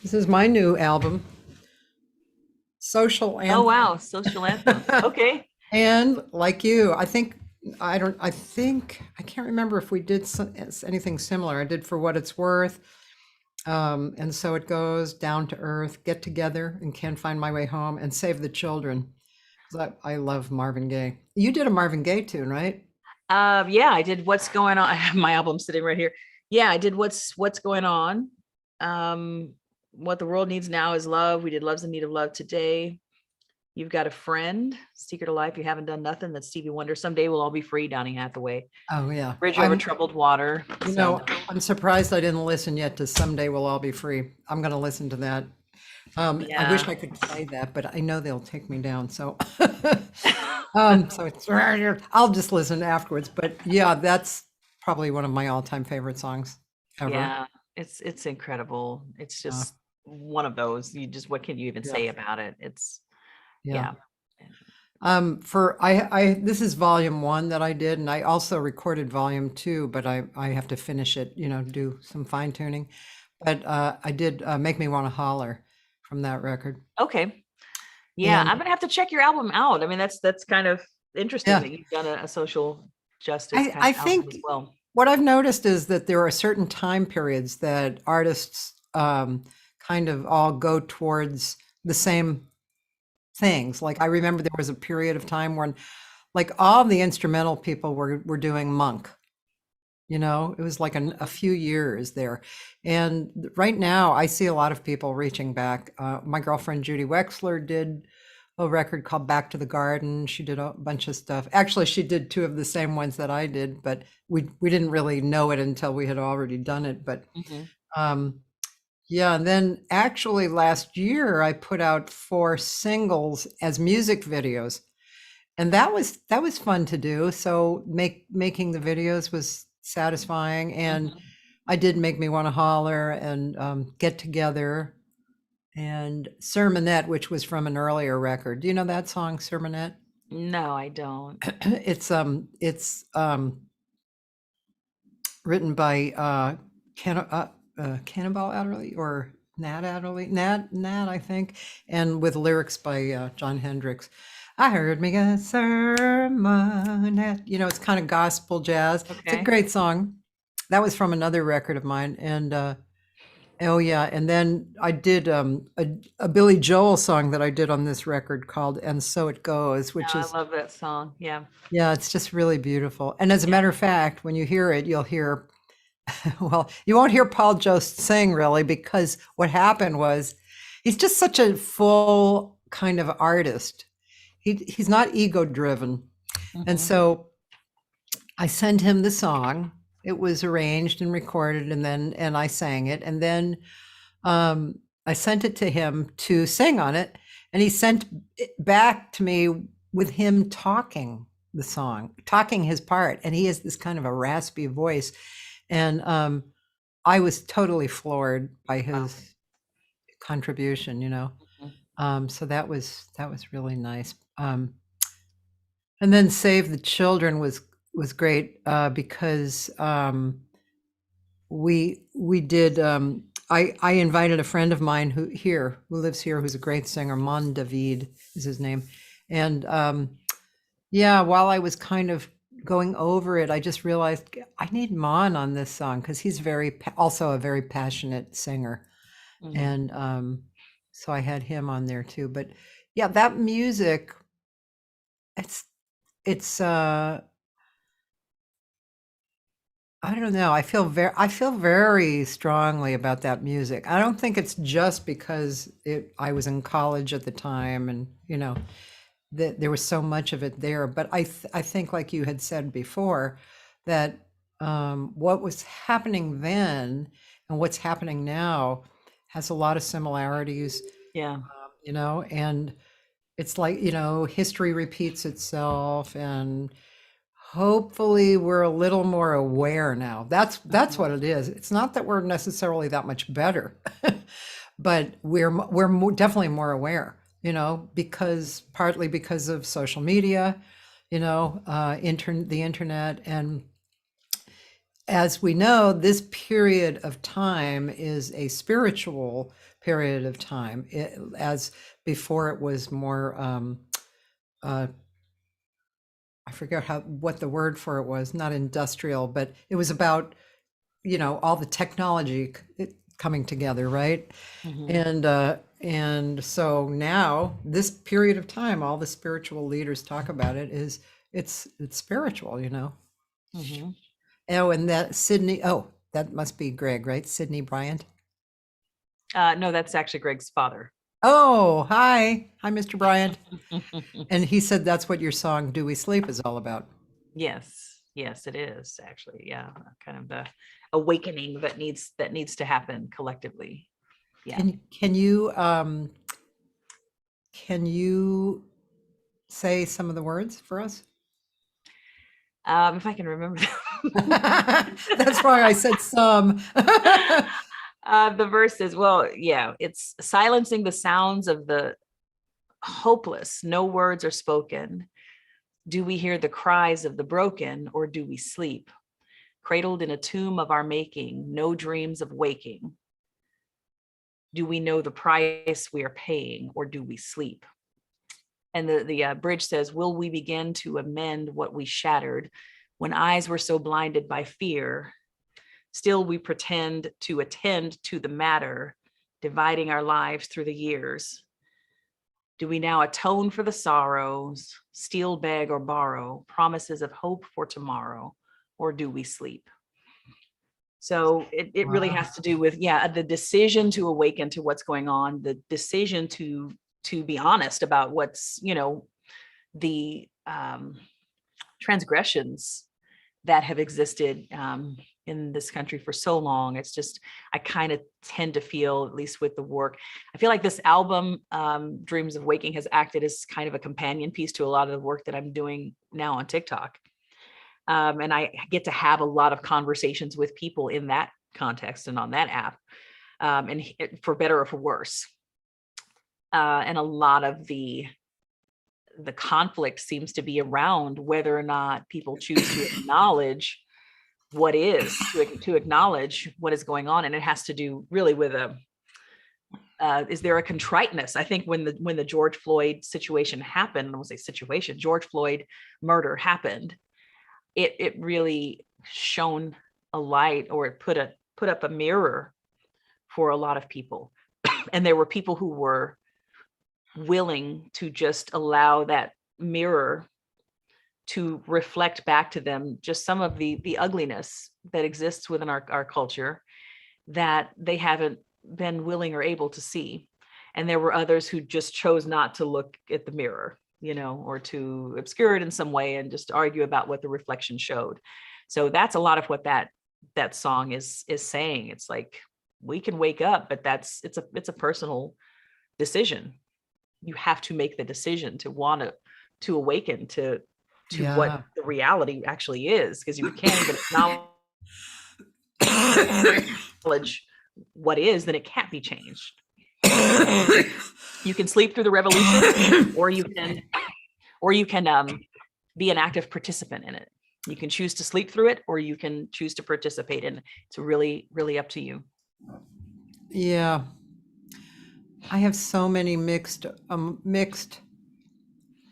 this is my new album, Social Anthem. Oh wow, Social Anthem. Okay. And like you, I can't remember if we did anything similar. I did For What It's Worth. And So It Goes, Down to Earth, Get Together, and Can't Find My Way Home, and Save the Children. I love Marvin Gaye. You did a Marvin Gaye tune, right? Yeah, I did What's Going On. I have my album sitting right here. Yeah, I did What's Going On. What the World Needs Now is Love. We did Love's in Need of Love Today. You've Got a Friend, Secret of Life, You Haven't Done Nothing. That's Stevie Wonder. Someday We'll All Be Free, Donny Hathaway. Oh, yeah. Bridge Over Troubled Water. I'm surprised I didn't listen yet to Someday We'll All Be Free. I'm going to listen to that. I wish I could play that, but I know they'll take me down. So, I'll just listen afterwards. But yeah, that's probably one of my all-time favorite songs ever. Yeah, it's incredible. It's just one of those. What can you even say about it? It's yeah. This is volume 1 that I did, and I also recorded volume 2, but I have to finish it, do some fine tuning. But I did Make Me Want to Holler from that record. Okay. Yeah, I'm gonna have to check your album out. I mean, that's kind of interesting that you've done a social justice kind I of album think as well. What I've noticed is that there are certain time periods that artists kind of all go towards the same things. Like I remember there was a period of time when like all the instrumental people were doing Monk. It was like a few years there. And right now I see a lot of people reaching back. My girlfriend Judy Wexler did a record called Back to the Garden. She did a bunch of stuff. Actually, she did 2 of the same ones that I did, but we didn't really know it until we had already done it. But yeah, and then actually last year I put out 4 singles as music videos. And that was fun to do. So making the videos was satisfying. And I did Make Me Want to Holler and Get Together and Sermonette, which was from an earlier record. Do you know that song, Sermonette? No, I don't. It's written by Cannonball Adderley or Nat Adderley, Nat, I think, and with lyrics by John Hendricks. I heard me a sermonette. It's kind of gospel jazz. Okay. It's a great song. That was from another record of mine. And and then I did a Billy Joel song that I did on this record called And So It Goes, which is I love that song. Yeah. Yeah, it's just really beautiful. And as a matter of fact, when you hear it, you'll hear well, you won't hear Paul Jost sing really, because what happened was he's just such a full kind of artist. He's not ego driven. And so I sent him the song. It was arranged and recorded, and I sang it, and then I sent it to him to sing on it, and he sent it back to me with him talking the song, talking his part, and he has this kind of a raspy voice, and I was totally floored by his contribution, you know. So that was really nice. And then Save the Children was great because we did. I invited a friend of mine who lives here, who's a great singer. Mon David is his name, and yeah, while I was kind of going over it, I just realized I need Mon on this song because he's also a very passionate singer, and so I had him on there too. But yeah, that music, it's I don't know. I feel very strongly about that music. I don't think it's just because I was in college at the time, and you know that there was so much of it there. But I think, like you had said before, that what was happening then and what's happening now has a lot of similarities. Yeah. You know, and it's like, you know, history repeats itself, and hopefully we're a little more aware now. That's what it is. It's not that we're necessarily that much better, but we're definitely more aware, you know, partly because of social media, you know, the internet. And as we know, this period of time is a spiritual period of time, as before it was more I forget what the word for it was, not industrial, but it was about, you know, all the technology coming together, right? And so now this period of time, all the spiritual leaders talk about it, it's spiritual, you know. Oh, and that that must be Greg, right? Sidney Bryant. No, that's actually Greg's father. Oh, hi, Mr. Bryant. And he said that's what your song "Do We Sleep" is all about. Yes, it is actually. Yeah, kind of the awakening that needs to happen collectively. Yeah. Can you say some of the words for us? If I can remember. That's why I said some. The verse is, well, yeah, it's silencing the sounds of the hopeless. No words are spoken. Do we hear the cries of the broken, or do we sleep? Cradled in a tomb of our making, no dreams of waking. Do we know the price we are paying, or do we sleep? And the bridge says, will we begin to amend what we shattered when eyes were so blinded by fear? Still, we pretend to attend to the matter, dividing our lives through the years. Do we now atone for the sorrows, steal, beg, or borrow promises of hope for tomorrow, or do we sleep? So it really has to do with, yeah, the decision to awaken to what's going on, the decision to be honest about what's, you know, the transgressions that have existed in this country for so long. It's just, I kind of tend to feel, at least with the work, I feel like this album, Dreams of Waking, has acted as kind of a companion piece to a lot of the work that I'm doing now on TikTok. And I get to have a lot of conversations with people in that context and on that app, and for better or for worse. And a lot of the conflict seems to be around whether or not people choose to acknowledge what is, to acknowledge what is going on. And it has to do really with is there a contriteness? I think when the George Floyd situation happened, I won't say situation, George Floyd murder happened, it really shone a light, or it put up a mirror for a lot of people. And there were people who were willing to just allow that mirror to reflect back to them just some of the ugliness that exists within our culture that they haven't been willing or able to see. And there were others who just chose not to look at the mirror. or to obscure it in some way and just argue about what the reflection showed. So that's a lot of what that song is saying. It's like, we can wake up, but it's a personal decision. You have to make the decision to want to awaken to Yeah. what the reality actually is, because you can't even acknowledge what is, then it can't be changed. You can sleep through the revolution, or you can be an active participant in it. You can choose to sleep through it, or you can choose to participate in it. It's really, really up to you. Yeah. I have so many mixed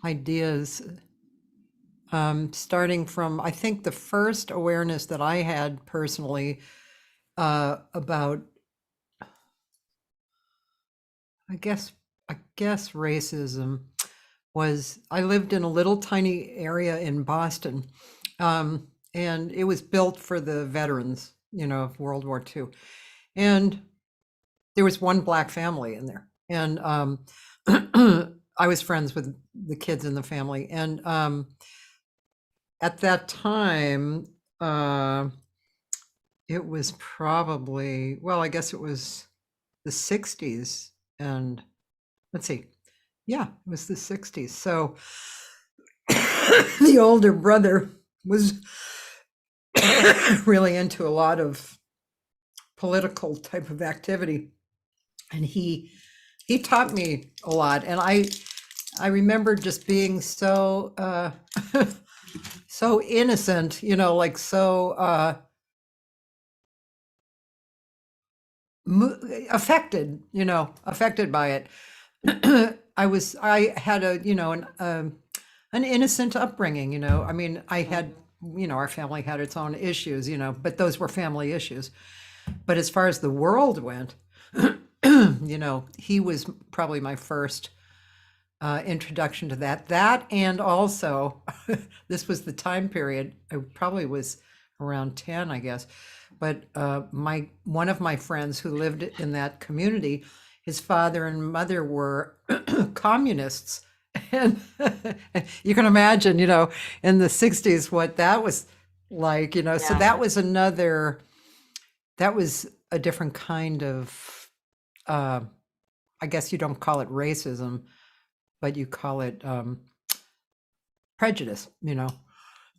ideas. Starting from, I think the first awareness that I had personally about, I guess racism was, I lived in a little tiny area in Boston, and it was built for the veterans, of World War II. And there was one Black family in there. And I was friends with the kids in the family. And at that time, it was probably, well, I guess it was the 60s. And let's see. Yeah, it was the 60s. So the older brother was really into a lot of political type of activity. And he taught me a lot. And I remember just being so so innocent, like so affected by it. I had an innocent upbringing, I mean, I had, our family had its own issues, but those were family issues. But as far as the world went, he was probably my first introduction to that. And also, this was the time period, I probably was around 10, I guess. But one of my friends who lived in that community, his father and mother were communists. And you can imagine, in the 60s, what that was like, so that was a different kind of, I guess you don't call it racism, but you call it prejudice,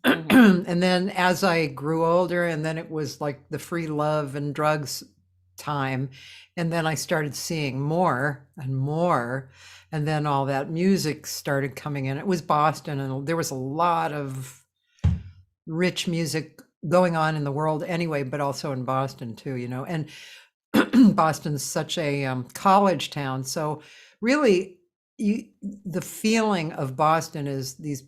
And then as I grew older, and then it was like the free love and drugs time, and then I started seeing more and more, and then all that music started coming in. It was Boston, and there was a lot of rich music going on in the world anyway, but also in Boston too, and Boston's such a college town. So really, the feeling of Boston is these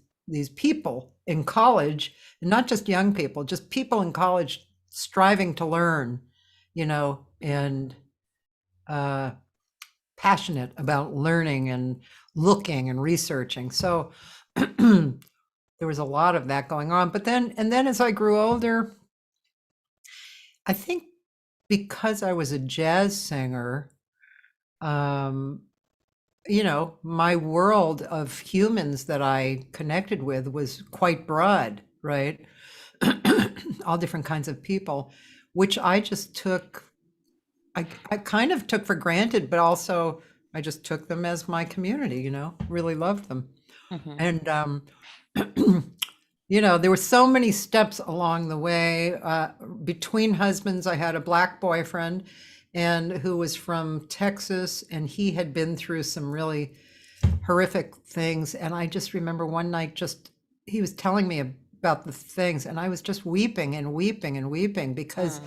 people in college, and not just young people, just people in college striving to learn, and passionate about learning and looking and researching. So there was a lot of that going on. But then as I grew older, I think because I was a jazz singer, my world of humans that I connected with was quite broad, right? All different kinds of people, which I just took, I kind of took for granted, but also I just took them as my community, really loved them. And, there were so many steps along the way. Between husbands, I had a Black boyfriend, and who was from Texas, and he had been through some really horrific things. And I just remember one night, he was telling me about the things, and I was just weeping and weeping and weeping because,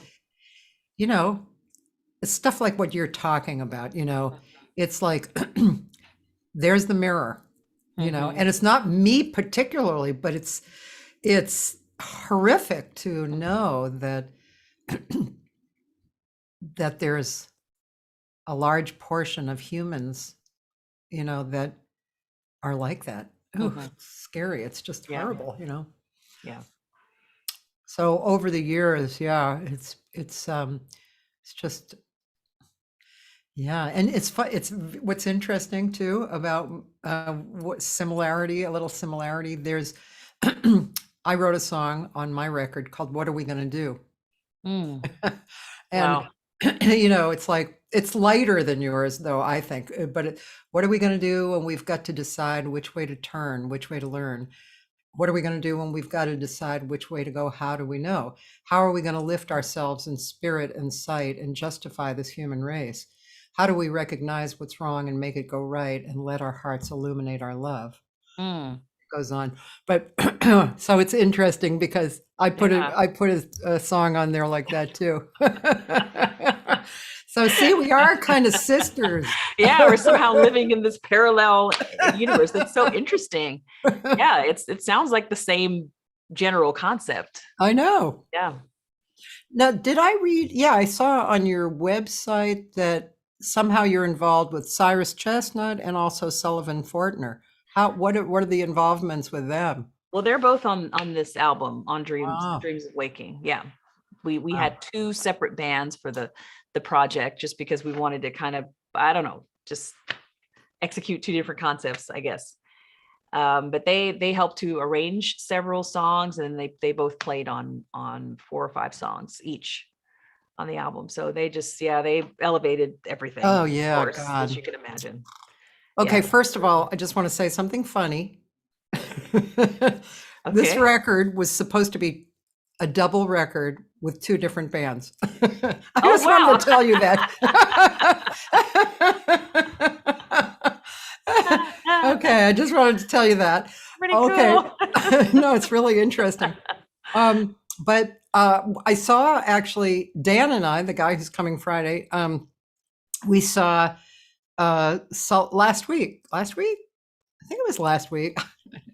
it's stuff like what you're talking about, it's like, there's the mirror, and it's not me particularly, but it's horrific to know that that there's a large portion of humans, that are like that. Ooh, it's scary. It's just horrible, Yeah. So over the years, it's just, Yeah, and it's fun. It's what's interesting too about what similarity, a little similarity. There's, I wrote a song on my record called "What Are We Gonna Do?" Mm, And wow. it's like it's lighter than yours, though I think. But what are we gonna do when we've got to decide which way to turn, which way to learn? What are we going to do when we've got to decide which way to go? How do we know? How are we going to lift ourselves in spirit and sight and justify this human race? How do we recognize what's wrong and make it go right and let our hearts illuminate our love? Mm, It goes on. But so it's interesting because yeah. I put a song on there like that too. So see, we are kind of sisters. Yeah, we're somehow living in this parallel universe. That's so interesting. Yeah, it sounds like the same general concept. I know. Yeah. Now, did I read? Yeah, I saw on your website that somehow you're involved with Cyrus Chestnut and also Sullivan Fortner. What are the involvements with them? Well, they're both on this album, on Wow. Dreams of Waking. Yeah. We Wow. had two separate bands for the project just because we wanted to kind of, I don't know, just execute two different concepts, I guess. But they helped to arrange several songs, and they both played on 4 or 5 songs each on the album. So they just, yeah, they elevated everything. Oh Of yeah, course, God. as you can imagine. Okay, Yeah. first of all, I just want to say something funny. This Okay. record was supposed to be a double record with 2 different bands. I Oh, just wanted wow. to tell you that. Okay, I just wanted to tell you that. Pretty Okay. cool. No, it's really interesting. But I saw actually Dan and I, the guy who's coming Friday, we saw last week. Last week? I think it was last week.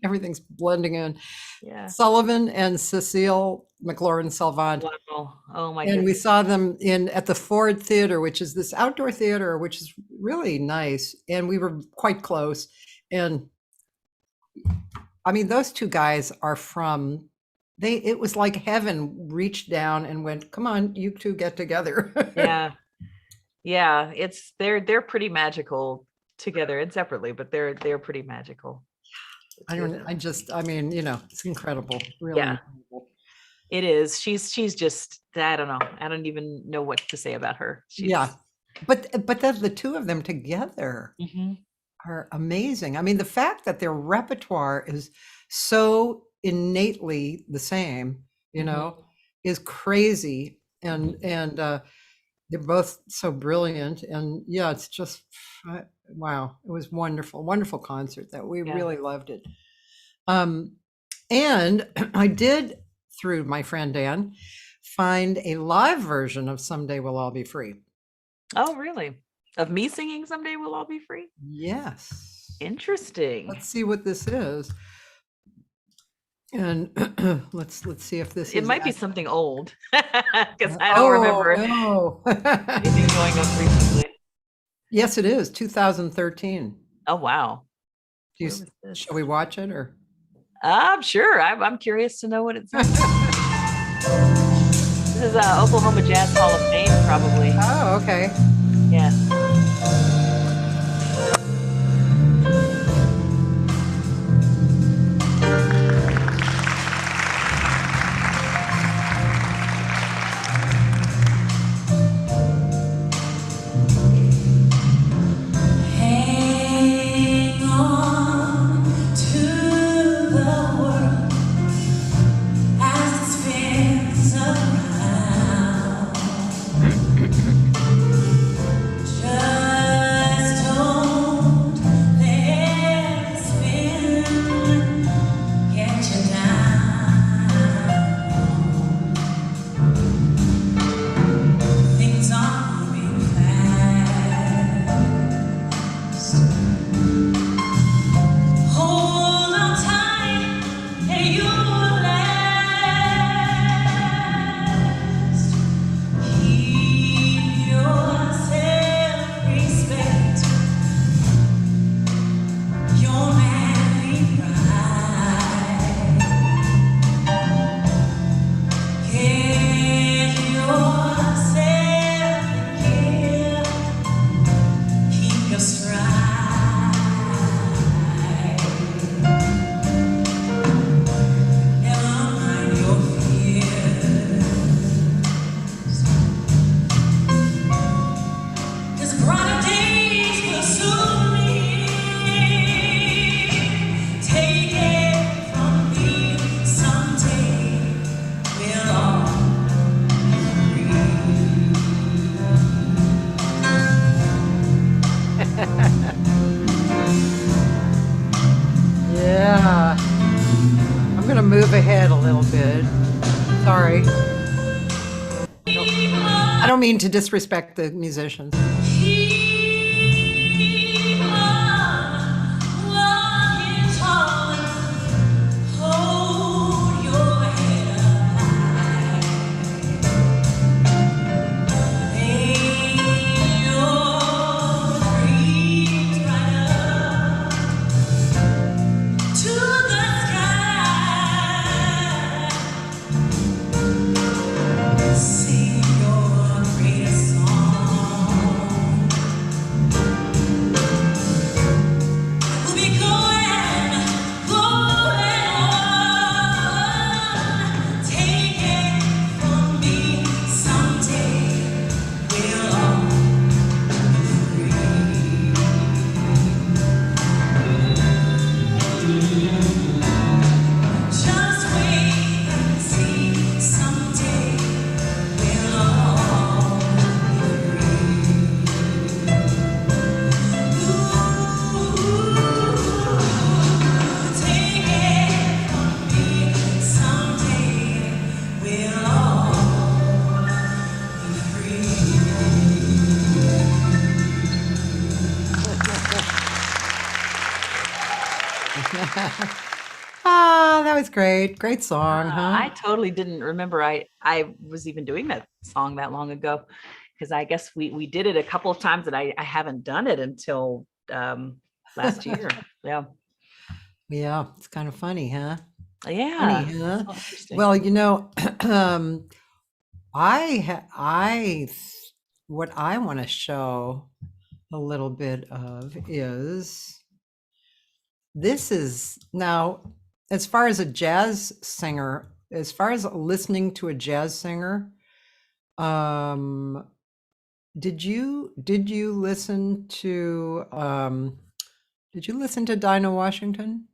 Everything's blending in. Yeah. Sullivan and Cecile McLaurin Salvant. Wow. Oh my And we goodness. saw them at the Ford Theater, which is this outdoor theater, which is really nice. And we were quite close. And I mean, those 2 guys are from, it was like heaven reached down and went, come on, you 2 get together. Yeah. Yeah. They're pretty magical together and separately, but they're pretty magical. I mean, it's incredible. Really Yeah. incredible. It is. She's just, I don't know. I don't even know what to say about her. Yeah. But the 2 of them together Mhm. are amazing. I mean, the fact that their repertoire is so innately the same, is crazy. And they're both so brilliant. And yeah, it's just wow. It was wonderful, wonderful concert that we Yeah. really loved it. And I did, through my friend Dan, find a live version of Someday We'll All Be Free. Oh, really? Of me singing Someday We'll All Be Free? Yes. Interesting. Let's see what this is. And let's see if this It is might be accurate. something old because I don't remember No. anything going up recently. Yes, it is 2013. Oh, wow. Do you, Where was this? shall we watch it or? I'm sure. I'm curious to know what it's. This is Oklahoma Jazz Hall of Fame, probably. Oh, okay. Yeah. Hang on to the world as it spins around. move ahead a little bit. Sorry. I don't mean to disrespect the musicians. Ah, that was great. Great song, huh? I totally didn't remember I was even doing that song that long ago, because I guess we did it a couple of times, and I haven't done it until last year. Yeah. Yeah, it's kind of funny, huh? Yeah. Funny, huh? Oh, interesting. Well, you know, what I want to show a little bit of is this is now, as far as a jazz singer, as far as listening to a jazz singer, did you listen to Dinah Washington?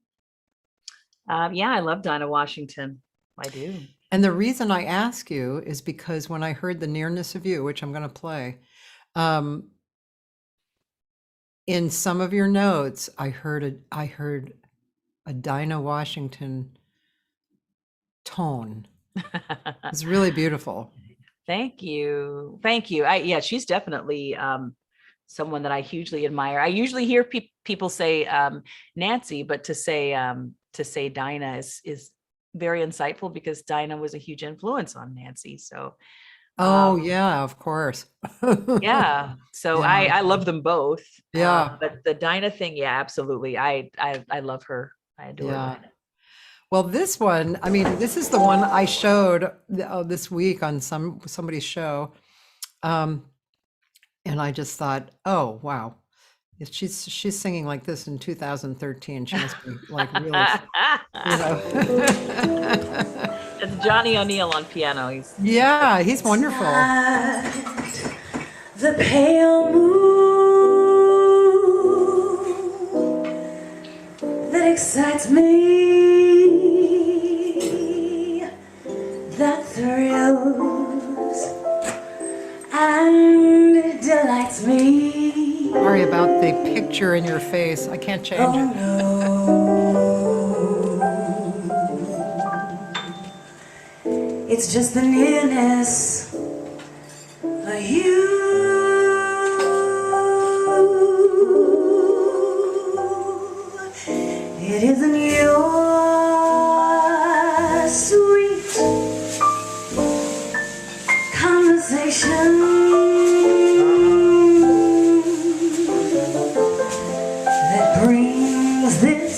Yeah, I love Dinah Washington. I do. And the reason I ask you is because when I heard The Nearness of You, which I'm going to play, in some of your notes, I heard a Dinah Washington tone. It's really beautiful. Thank you. Thank you. Yeah, she's definitely someone that I hugely admire. I usually hear people say Nancy, but to say Dinah is very insightful, because Dinah was a huge influence on Nancy. So Oh yeah, of course. yeah. So Yeah. I love them both. Yeah. But the Dinah thing, yeah, absolutely. I love her. I adore Yeah. Dinah. Well, this one, I mean, this is the one I showed this week on somebody's show. And I just thought, oh, wow. If she's singing like this in 2013, she must be like really, you know. It's Johnny O'Neill on piano. Yeah, he's wonderful. The pale moon that excites me, that thrills and delights me. Sorry about the picture in your face. I can't change it. It's just the nearness of you. It isn't your sweet conversation that brings this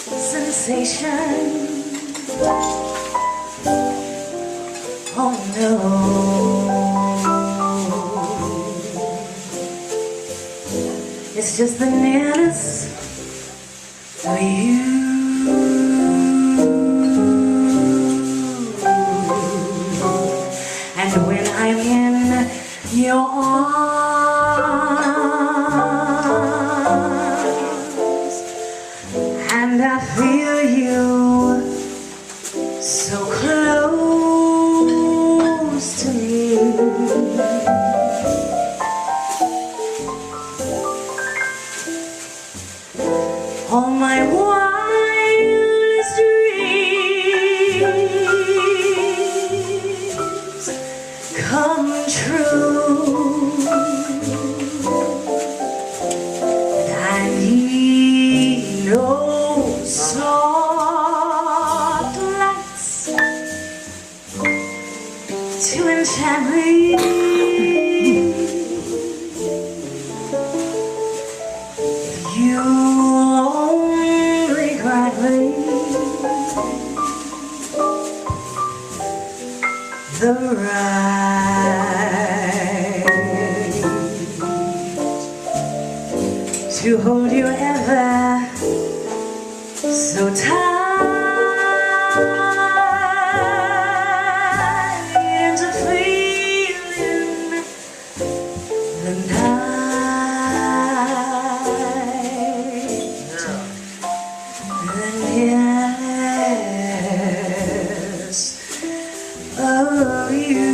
sensation. Oh no, it's just the nearness for you. And when I'm in your arms and I feel you so close to me, all my wildest dreams so tired into feeling the night, the nearness of you.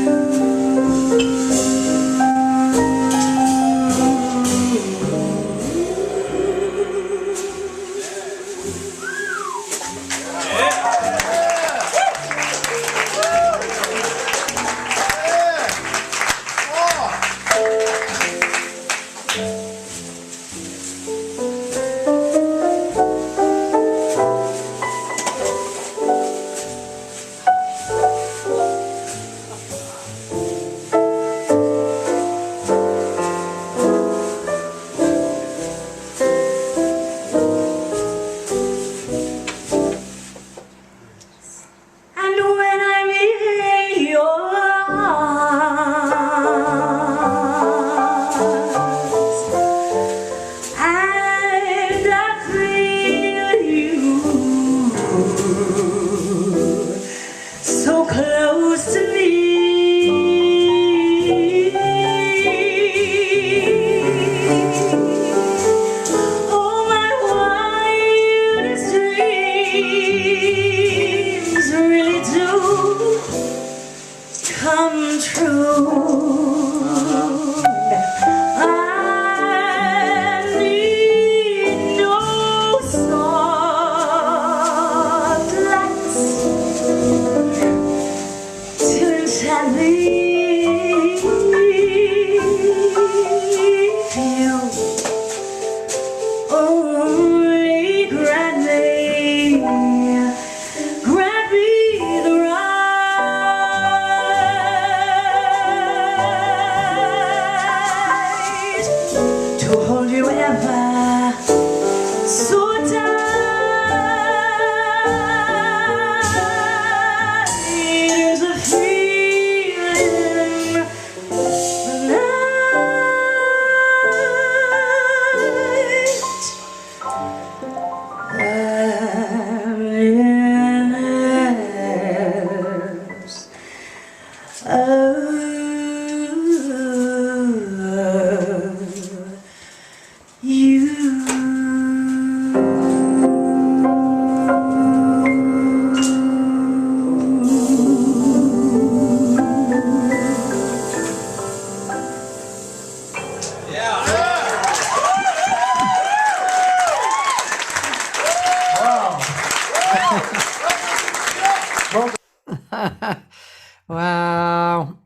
Wow.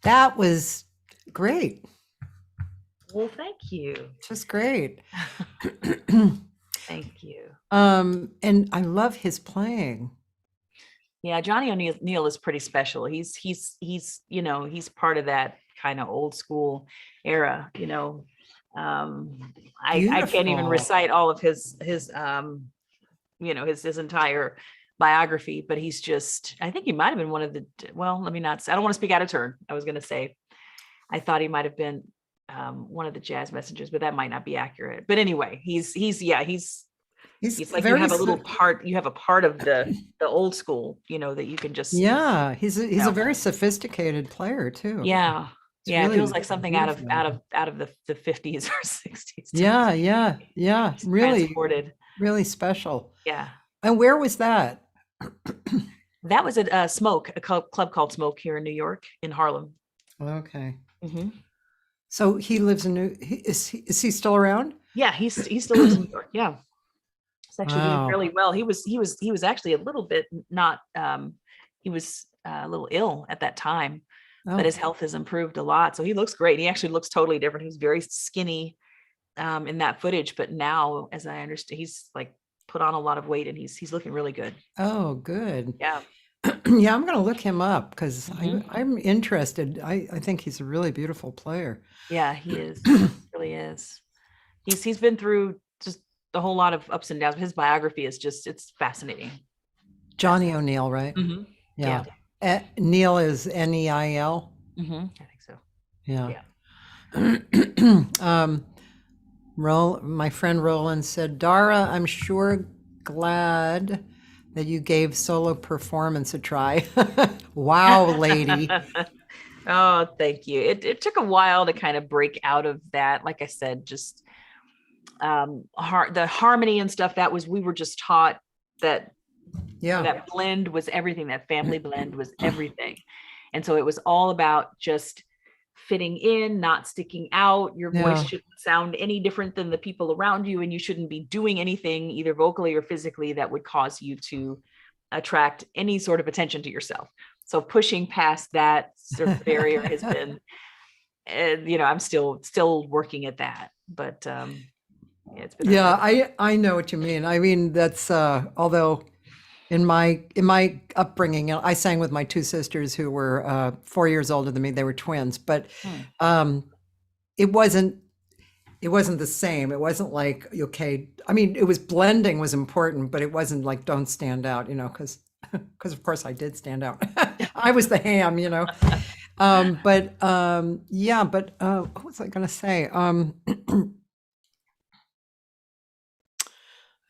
That was great. Well, thank you. Just great. Thank you. And I love his playing. Yeah, Johnny O'Neill is pretty special. He's you know, he's part of that kind of old school era, you know. I can't even Beautiful. recite all of his you know, his entire biography, but he's just, I think he might have been one of the, well, let me not say, I don't want to speak out of turn. I was going to say, I thought he might have been one of the jazz messengers, but that might not be accurate. But anyway, he's like you have a little part, you have a part of the old school, you know, that you can just, yeah, he's a very sophisticated player too. yeah. It's Yeah, really it feels like something out of beautiful. the 50s or 60s. Yeah. Just Really, transported. really special. Yeah. And where was that? That was at Smoke, a club called Smoke here in New York, in Harlem. Okay. Mhm. So he lives in is he still around? Yeah, he still lives in New York. Yeah, it's actually doing Wow. fairly well. He was actually a little bit not. He was a little ill at that time, Oh, but his health has improved a lot. So he looks great. He actually looks totally different. He was very skinny in that footage, but now, as I understand, he's like put on a lot of weight and he's looking really good. oh, good. Yeah. Yeah, I'm going to look him up because Mhm. I'm interested. I think he's a really beautiful player. Yeah, he is. He really is. He's been through just a whole lot of ups and downs. His biography is just, it's fascinating. Johnny O'Neill, right? Mhm. Yeah. Neil is Neil. I think so. Yeah. Yeah. My friend Roland said, Dara, I'm sure glad that you gave solo performance a try. Wow, lady. Oh, thank you. It took a while to kind of break out of that. Like I said, just the harmony and stuff, we were just taught that Yeah. that blend was everything. That family blend was everything. And so it was all about just fitting in, not sticking out. Your voice Yeah. shouldn't sound any different than the people around you, and you shouldn't be doing anything either vocally or physically that would cause you to attract any sort of attention to yourself. So pushing past that sort of barrier has been, and I'm still working at that, but yeah, it's been. Yeah, I know what you mean. I mean, that's although in my upbringing, I sang with my two sisters who were 4 years older than me. They were twins, but it wasn't the same. It wasn't like, okay, I mean, it was blending was important, but it wasn't like don't stand out, because of course I did stand out. I was the ham, but yeah, but what was I going to say?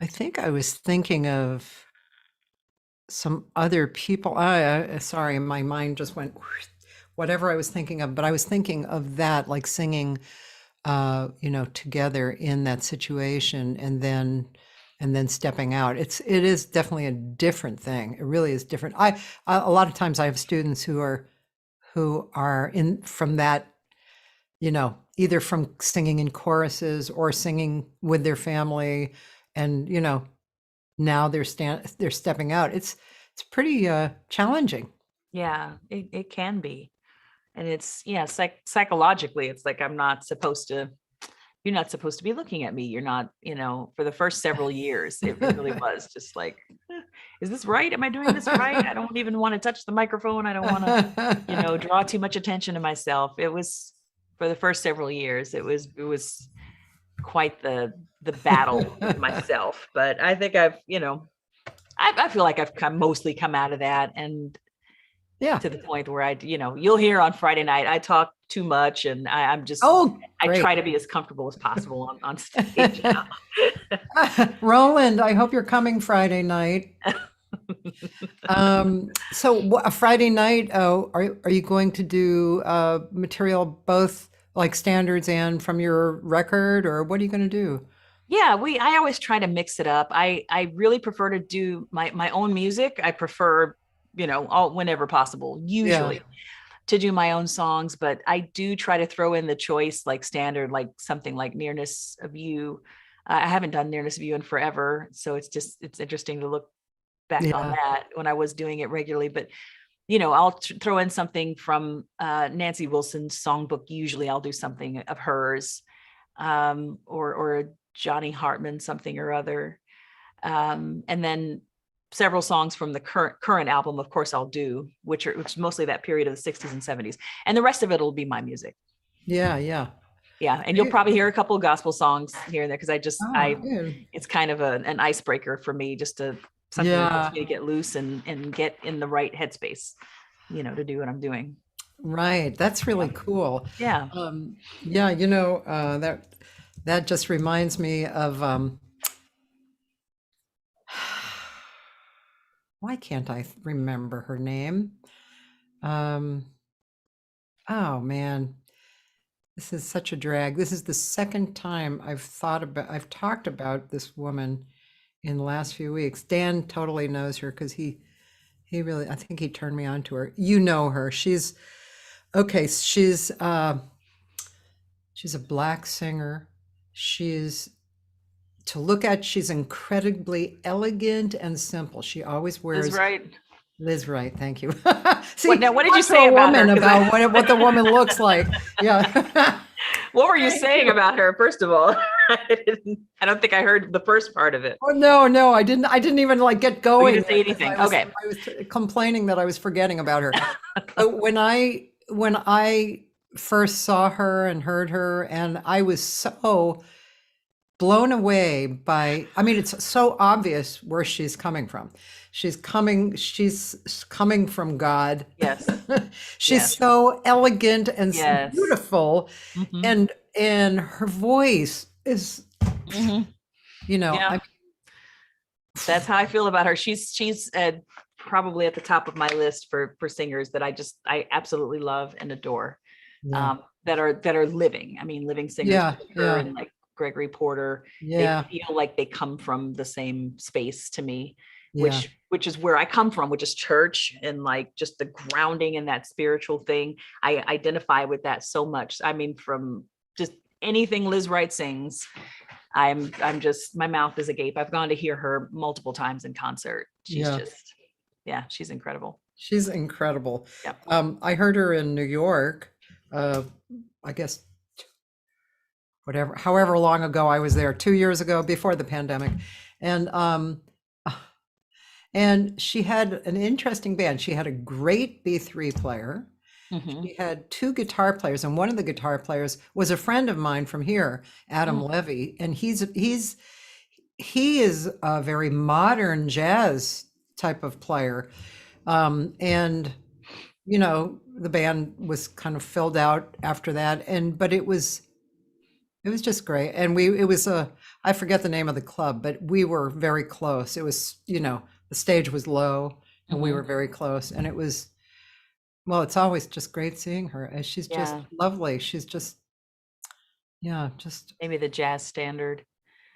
I think I was thinking of some other people. Sorry, my mind just went whatever I was thinking of, but I was thinking of that, like singing, together in that situation, and then stepping out. It is definitely a different thing. It really is different. A lot of times I have students who are in from that, either from singing in choruses or singing with their family, and now they're stepping out. It's pretty challenging. Yeah, it can be. And it's, psychologically, it's like, you're not supposed to be looking at me. You're not, for the first several years, it really was just like, is this right? Am I doing this right? I don't even want to touch the microphone. I don't want to, draw too much attention to myself. It was, for the first several years, it was quite the battle with myself. But I think I feel like I've mostly come out of that, and to the point where you'll hear on Friday night, I talk too much, and I'm just, I try to be as comfortable as possible on stage now. Roland, I hope you're coming Friday night. So a Friday night, are you going to do material both like standards and from your record, or what are you going to do? Yeah, I always try to mix it up. I really prefer to do my own music. I prefer, whenever possible, usually to do my own songs, but I do try to throw in the choice, like standard, like something like Nearness of You. I haven't done Nearness of You in forever, so it's interesting to look back on that when I was doing it regularly. But I'll throw in something from Nancy Wilson's songbook. Usually I'll do something of hers, or Johnny Hartman, something or other. And then several songs from the current album, of course, I'll do, which is mostly that period of the 60s and 70s. And the rest of it will be my music. Yeah. And you'll probably hear a couple of gospel songs here and there, because it's kind of an icebreaker for me, just something that helps me to get loose and get in the right headspace, to do what I'm doing. Right. That's really cool. Yeah. That just reminds me of why can't I remember her name? Oh man, this is such a drag. This is the second time I've talked about this woman in the last few weeks. Dan totally knows her, because he really, I think he turned me on to her. You know her. She's a Black singer. She's incredibly elegant and simple. She always wears Liz Wright, thank you. See, what did you say about her? About what the woman looks like? Yeah. What were you saying about her? First of all, I don't think I heard the first part of it. Oh no, I didn't even get going. You didn't say anything. Okay. I was complaining that I was forgetting about her. But when I first saw her and heard her, and I was so blown away by, it's so obvious where she's coming from. She's coming from God. Yes. She's so elegant and so Yes. beautiful. Mm-hmm. And her voice is, Mhm. Yeah. I That's how I feel about her. She's probably at the top of my list for singers that I absolutely love and adore. yeah, That are living. I mean, living singers, yeah, like her yeah, and like Gregory Porter. yeah, They feel like they come from the same space to me, yeah, which is where I come from, which is church and like just the grounding in that spiritual thing. I identify with that so much. I mean, from just anything Liz Wright sings, I'm just, my mouth is agape. I've gone to hear her multiple times in concert. She's yeah. just, yeah, she's incredible. She's incredible. Yep. I heard her in New York. I guess however long ago I was there, 2 years ago, before the pandemic, and she had an interesting band. She had a great B3 player. Mhm. She had two guitar players, and one of the guitar players was a friend of mine from here, Adam Levy, and he is a very modern jazz type of player, and the band was kind of filled out after that, but it was just great, and I forget the name of the club, but we were very close. It was the stage was low, and we Mhm. were very close, and it was. Well, it's always just great seeing her, and she's just Yeah. lovely. She's just, yeah, just, Maybe the Jazz Standard.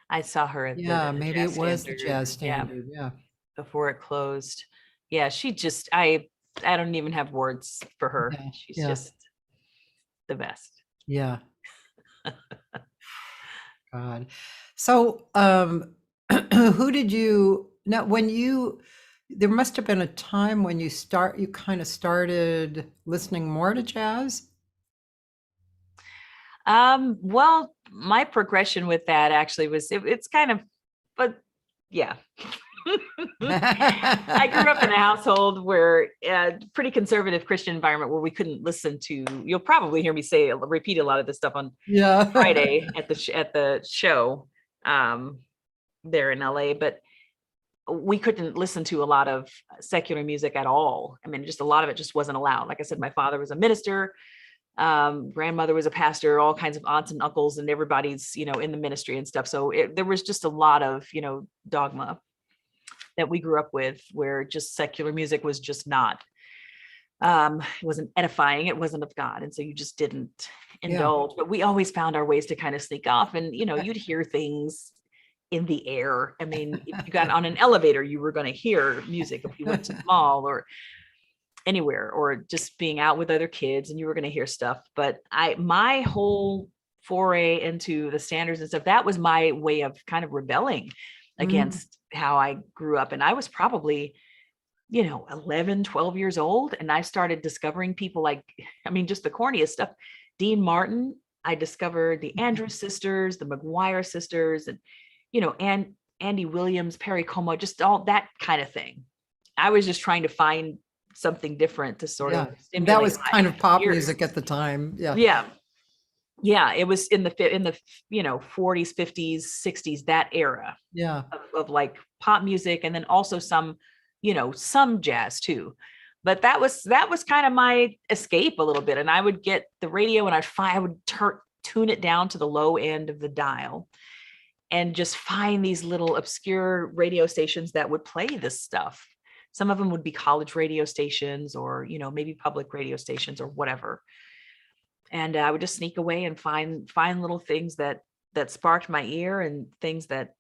I saw her at yeah, the maybe Jazz it was the Standard, jazz yeah, standard. Yeah, before it closed. Yeah, she just, I don't even have words for her. yeah, She's yeah, just the best. yeah. God. So, who did you now there must have been a time when you kind of started listening more to jazz? Well, my progression with that actually was it's kind of, but yeah. I grew up in a household where pretty conservative Christian environment where we couldn't listen to. You'll probably hear me repeat a lot of this stuff on Yeah. Friday at the show there in LA, but we couldn't listen to a lot of secular music at all. I mean, just a lot of it just wasn't allowed. Like I said, my father was a minister, grandmother was a pastor, all kinds of aunts and uncles, and everybody's in the ministry and stuff. So there was just a lot of dogma that we grew up with, where just secular music was just not, it wasn't edifying, it wasn't of God, and so you just didn't indulge. But we always found our ways to kind of sneak off, and you'd hear things in the air. I mean, if you got on an elevator, you were going to hear music. If you went to the mall or anywhere, or just being out with other kids, and you were going to hear stuff. But my whole foray into the standards and stuff, that was my way of kind of rebelling against how I grew up. And I was probably 11, 12 years old, and I started discovering people like, I mean, just the corniest stuff. Dean Martin, I discovered the Andrews sisters, the McGuire sisters, and and Andy Williams, Perry Como, just all that kind of thing. I was just trying to find something different to sort of stimulate. That was kind of pop ears. music at the time. Yeah, it was in the 40s, 50s, 60s, that era of like pop music, and then also some jazz too. But that was kind of my escape a little bit. And I would get the radio, and I would tune it down to the low end of the dial, and just find these little obscure radio stations that would play this stuff. Some of them would be college radio stations, or maybe public radio stations or whatever. And I would just sneak away and find little things that sparked my ear, and things that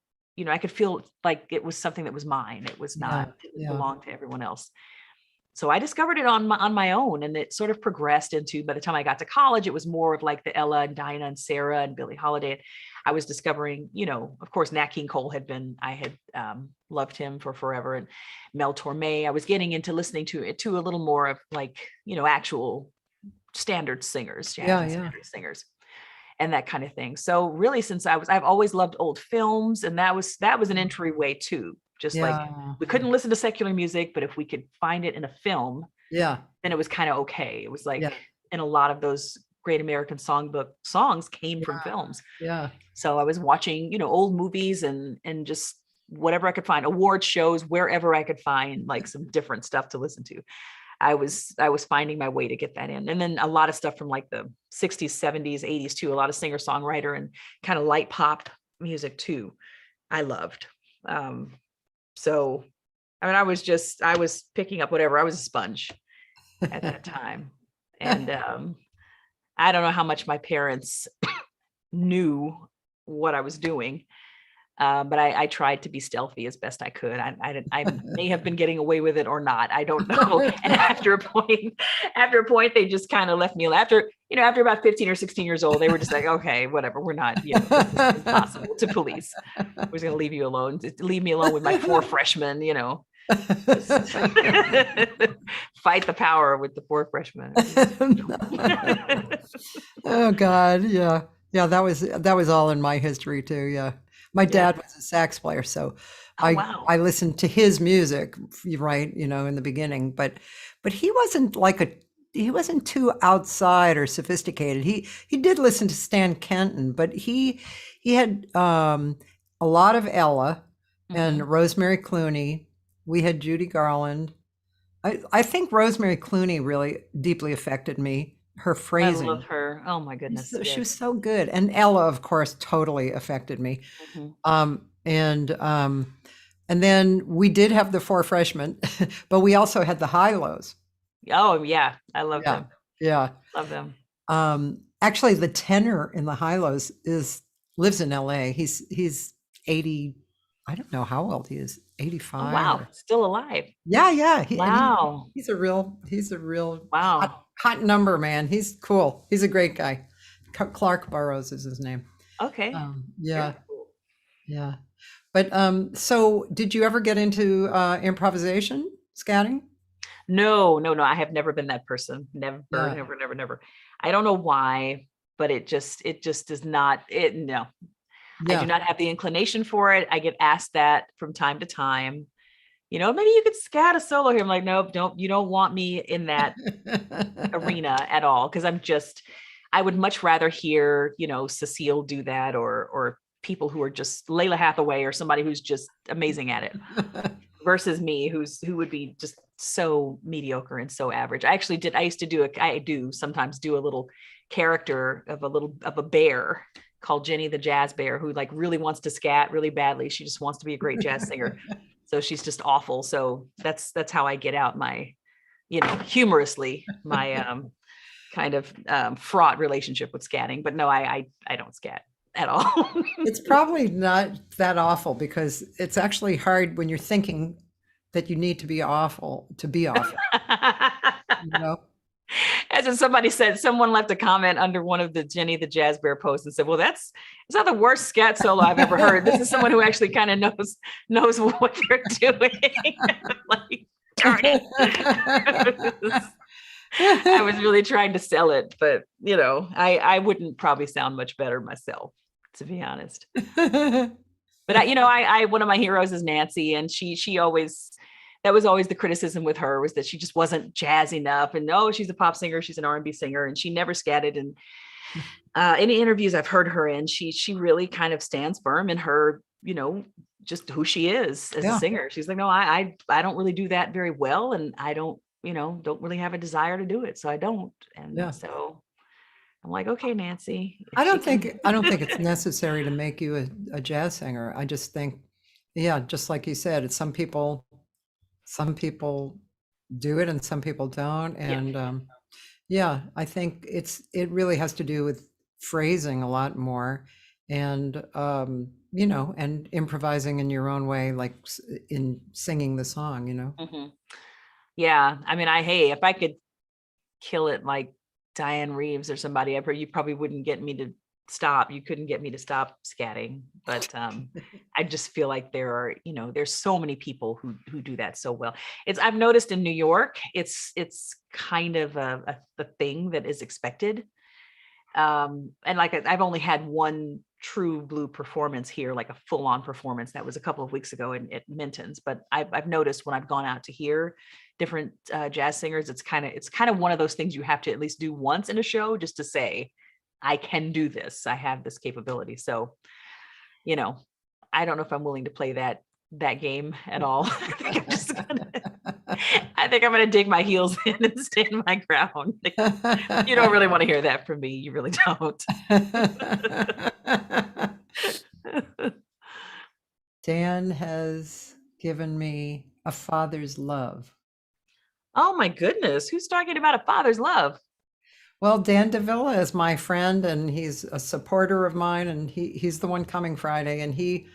I could feel like it was something that was mine. It was not, it didn't belong to everyone else. So I discovered it on my own, and it sort of progressed into, by the time I got to college, it was more of like the Ella and Dinah and Sarah and Billie Holiday. I was discovering, of course, Nat King Cole I had loved him for forever, and Mel Torme. I was getting into listening to a little more of like, actual standard singers, jazz standard singers, and that kind of thing. So really, since I've always loved old films, and that was an entryway too. Just like, we couldn't listen to secular music, but if we could find it in a film, then it was kind of okay. It was like, and a lot of those great American songbook songs came from films. So I was watching, old movies, and just whatever I could find, award shows, wherever I could find like some different stuff to listen to. I was finding my way to get that in. And then a lot of stuff from like the 60s, 70s, 80s too, a lot of singer-songwriter and kind of light pop music too, I loved. So I mean, I was picking up whatever. I was a sponge at that time. And I don't know how much my parents knew what I was doing. But I tried to be stealthy as best I could. I may have been getting away with it or not. I don't know. And after a point, they just kind of left me. After about 15 or 16 years old, they were just like, okay, whatever. We're not, this is impossible to police. We're just going to leave you alone. Leave me alone with my 4 freshmen, fight the power with the 4 freshmen. Oh God. Yeah. Yeah. That was all in my history too. Yeah. My dad was a sax player, so wow. I listened to his music, right, in the beginning, but he wasn't he wasn't too outside or sophisticated. He did listen to Stan Kenton, but he had a lot of Ella and Rosemary Clooney. We had Judy Garland. I think Rosemary Clooney really deeply affected me. Her phrasing. I love her. Oh my goodness. She was so good. And Ella, of course, totally affected me. And then we did have the 4 freshmen, but we also had the high-lows. Oh yeah. I love them. Yeah. Love them. Actually, the tenor in the high-lows lives in LA. He's 80. I don't know how old he is. 85. Oh, wow. Still alive. Yeah. Yeah. Wow. He's a real Wow. hot number, man. He's cool. He's a great guy. Clark Burroughs is his name. Okay. Yeah. Very cool. Yeah. But so did you ever get into improvisation, scatting? No. I have never been that person. Never. I don't know why, but it just is not it. No. I do not have the inclination for it. I get asked that from time to time. Maybe you could scat a solo here. I'm like, nope, you don't want me in that arena at all. Cause I would much rather hear, Cecile do that or people who are just Layla Hathaway or somebody who's just amazing at it versus me, who would be just so mediocre and so average. I do sometimes do a little character of a bear called Jenny the Jazz Bear, who like really wants to scat really badly. She just wants to be a great jazz singer. So she's just awful. So that's how I get out my, humorously, my kind of fraught relationship with scatting. But no, I don't scat at all. It's probably not that awful because it's actually hard when you're thinking that you need to be awful to be awful. As in somebody said, someone left a comment under one of the Jenny the Jazz Bear posts and said, well, it's not the worst scat solo I've ever heard. This is someone who actually kind of knows what they're doing. Like, darn it. I was really trying to sell it, but I wouldn't probably sound much better myself, to be honest. But I one of my heroes is Nancy, and she always, that was always the criticism with her, was that she just wasn't jazz enough. And no, she's a pop singer, she's an R&B singer, and she never scatted. And any interviews I've heard her in, she really kind of stands firm in her, just who she is as a singer. She's like, no, I don't really do that very well, and I don't really have a desire to do it, so I don't. And so I'm like, okay, Nancy. I don't think it's necessary to make you a jazz singer. I just think, just like you said, it's some people do it and some people don't. And I think it really has to do with phrasing a lot more, and and improvising in your own way, like in singing the song, Mm-hmm. Yeah. I mean, if I could kill it like Diane Reeves or somebody, you probably wouldn't get me to stop. You couldn't get me to stop scatting. But I just feel like there's so many people who do that so well. I've noticed in New York, it's kind of a thing that is expected. And like I've only had one true blue performance here, like a full-on performance. That was a couple of weeks ago at Minton's. But I've noticed when I've gone out to hear different jazz singers, it's kind of one of those things you have to at least do once in a show, just to say, I can do this. I have this capability. So, I don't know if I'm willing to play that game at all. I think I'm just gonna I think I'm going to dig my heels in and stand my ground. You don't really want to hear that from me. You really don't. Dan has given me A Father's Love. Oh my goodness. Who's talking about a father's love? Well, Dan Davila is my friend, and he's a supporter of mine, and he's the one coming Friday, and he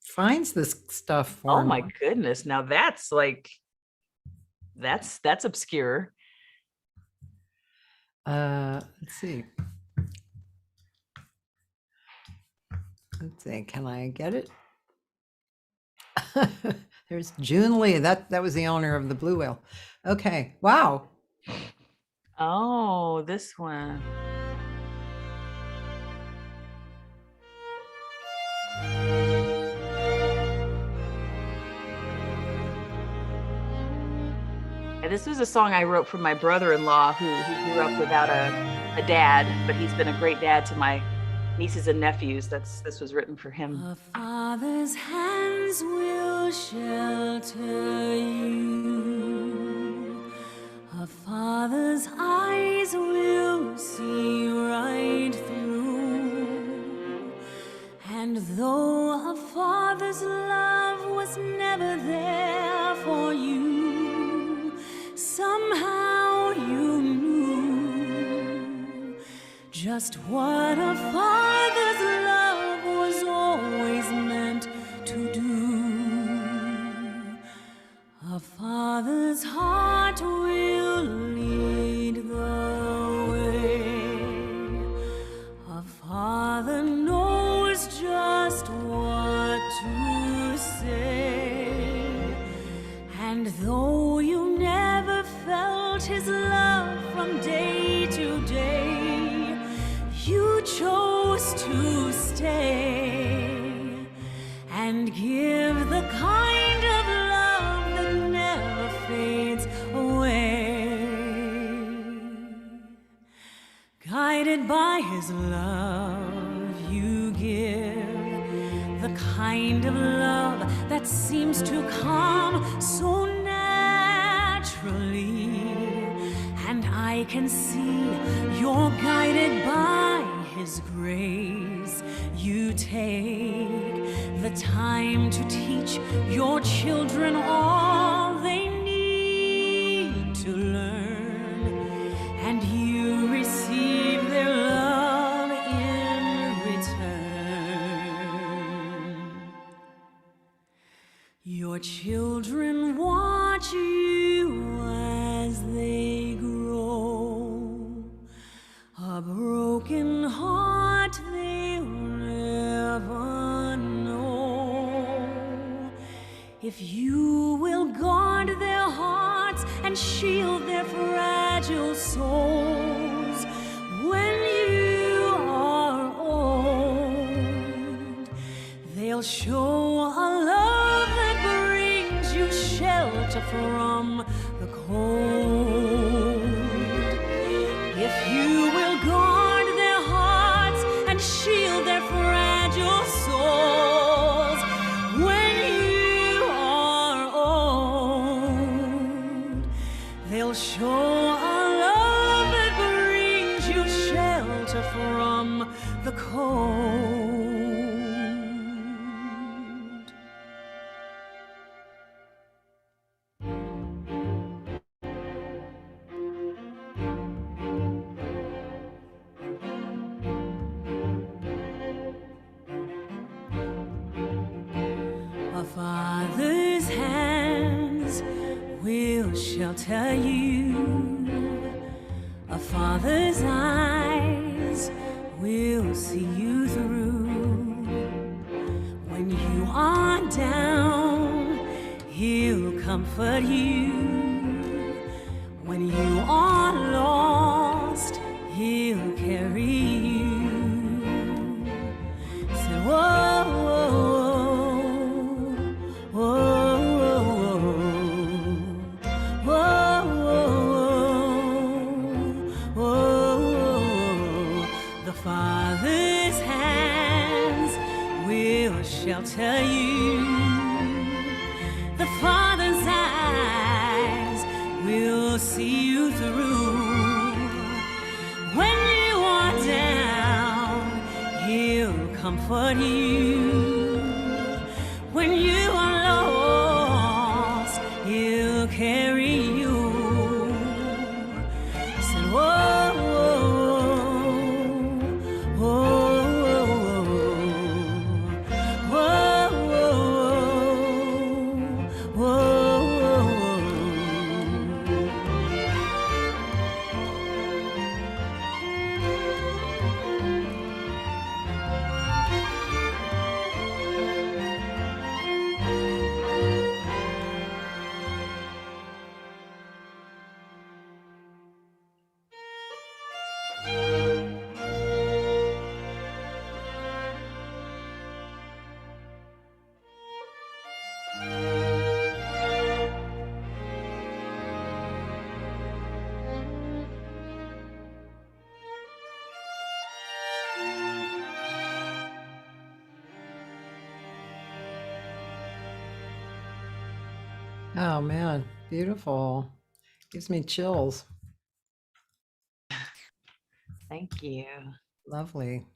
finds this stuff for Oh me. my goodness. Now that's like, that's obscure. Let's see. Let's see, can I get it? There's June Lee. That was the owner of the Blue Whale. Okay. Wow. Oh, this one. And this was a song I wrote for my brother-in-law who grew up without a dad, but he's been a great dad to my nieces and nephews. This was written for him. A father's hands will shelter you. A father's eyes will see right through. And though a father's love was never there for you, somehow you knew just what a father's love was always meant to do. A father's heart will lead the way. A father knows just what to say. And though you never felt his love from day to day, you chose to stay and give the kind of love that never fades away. Guided by his love, you give the kind of love that seems to come so naturally. And I can see you're guided by his grace. You take the time to teach your children all they need to learn, and you receive their love in return. Your children watch you as they grow. A broken heart they'll never know. If you will guard their hearts and shield their fragile souls, when you are old, they'll show a love that brings you shelter from the cold. If you will guard their hearts and shield their fragile souls, when you are old, they'll show a love that brings you shelter from the cold. A father's hands will shelter you. A father's eyes will see you through. When you are down, he'll comfort you. When you are lost, he'll carry you. Say, whoa, whoa, whoa, whoa. The Father's hands will shelter you. The Father's eyes see you through. When you are down, he'll comfort you. When you are lost, he'll carry you. Said, whoa, whoa, whoa, whoa, whoa, whoa. Oh man, beautiful. Gives me chills. Thank you. Lovely.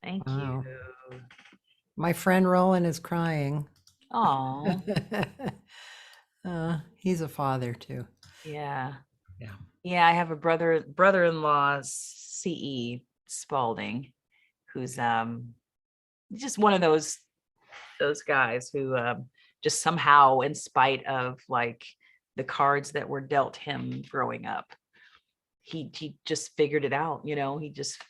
Thank Wow. you. My friend Roland is crying. Oh, He's a father too. yeah. Yeah. Yeah, I have a brother-in-law, CE Spalding, who's just one of those guys who just somehow, in spite of like the cards that were dealt him growing up, he just figured it out. He just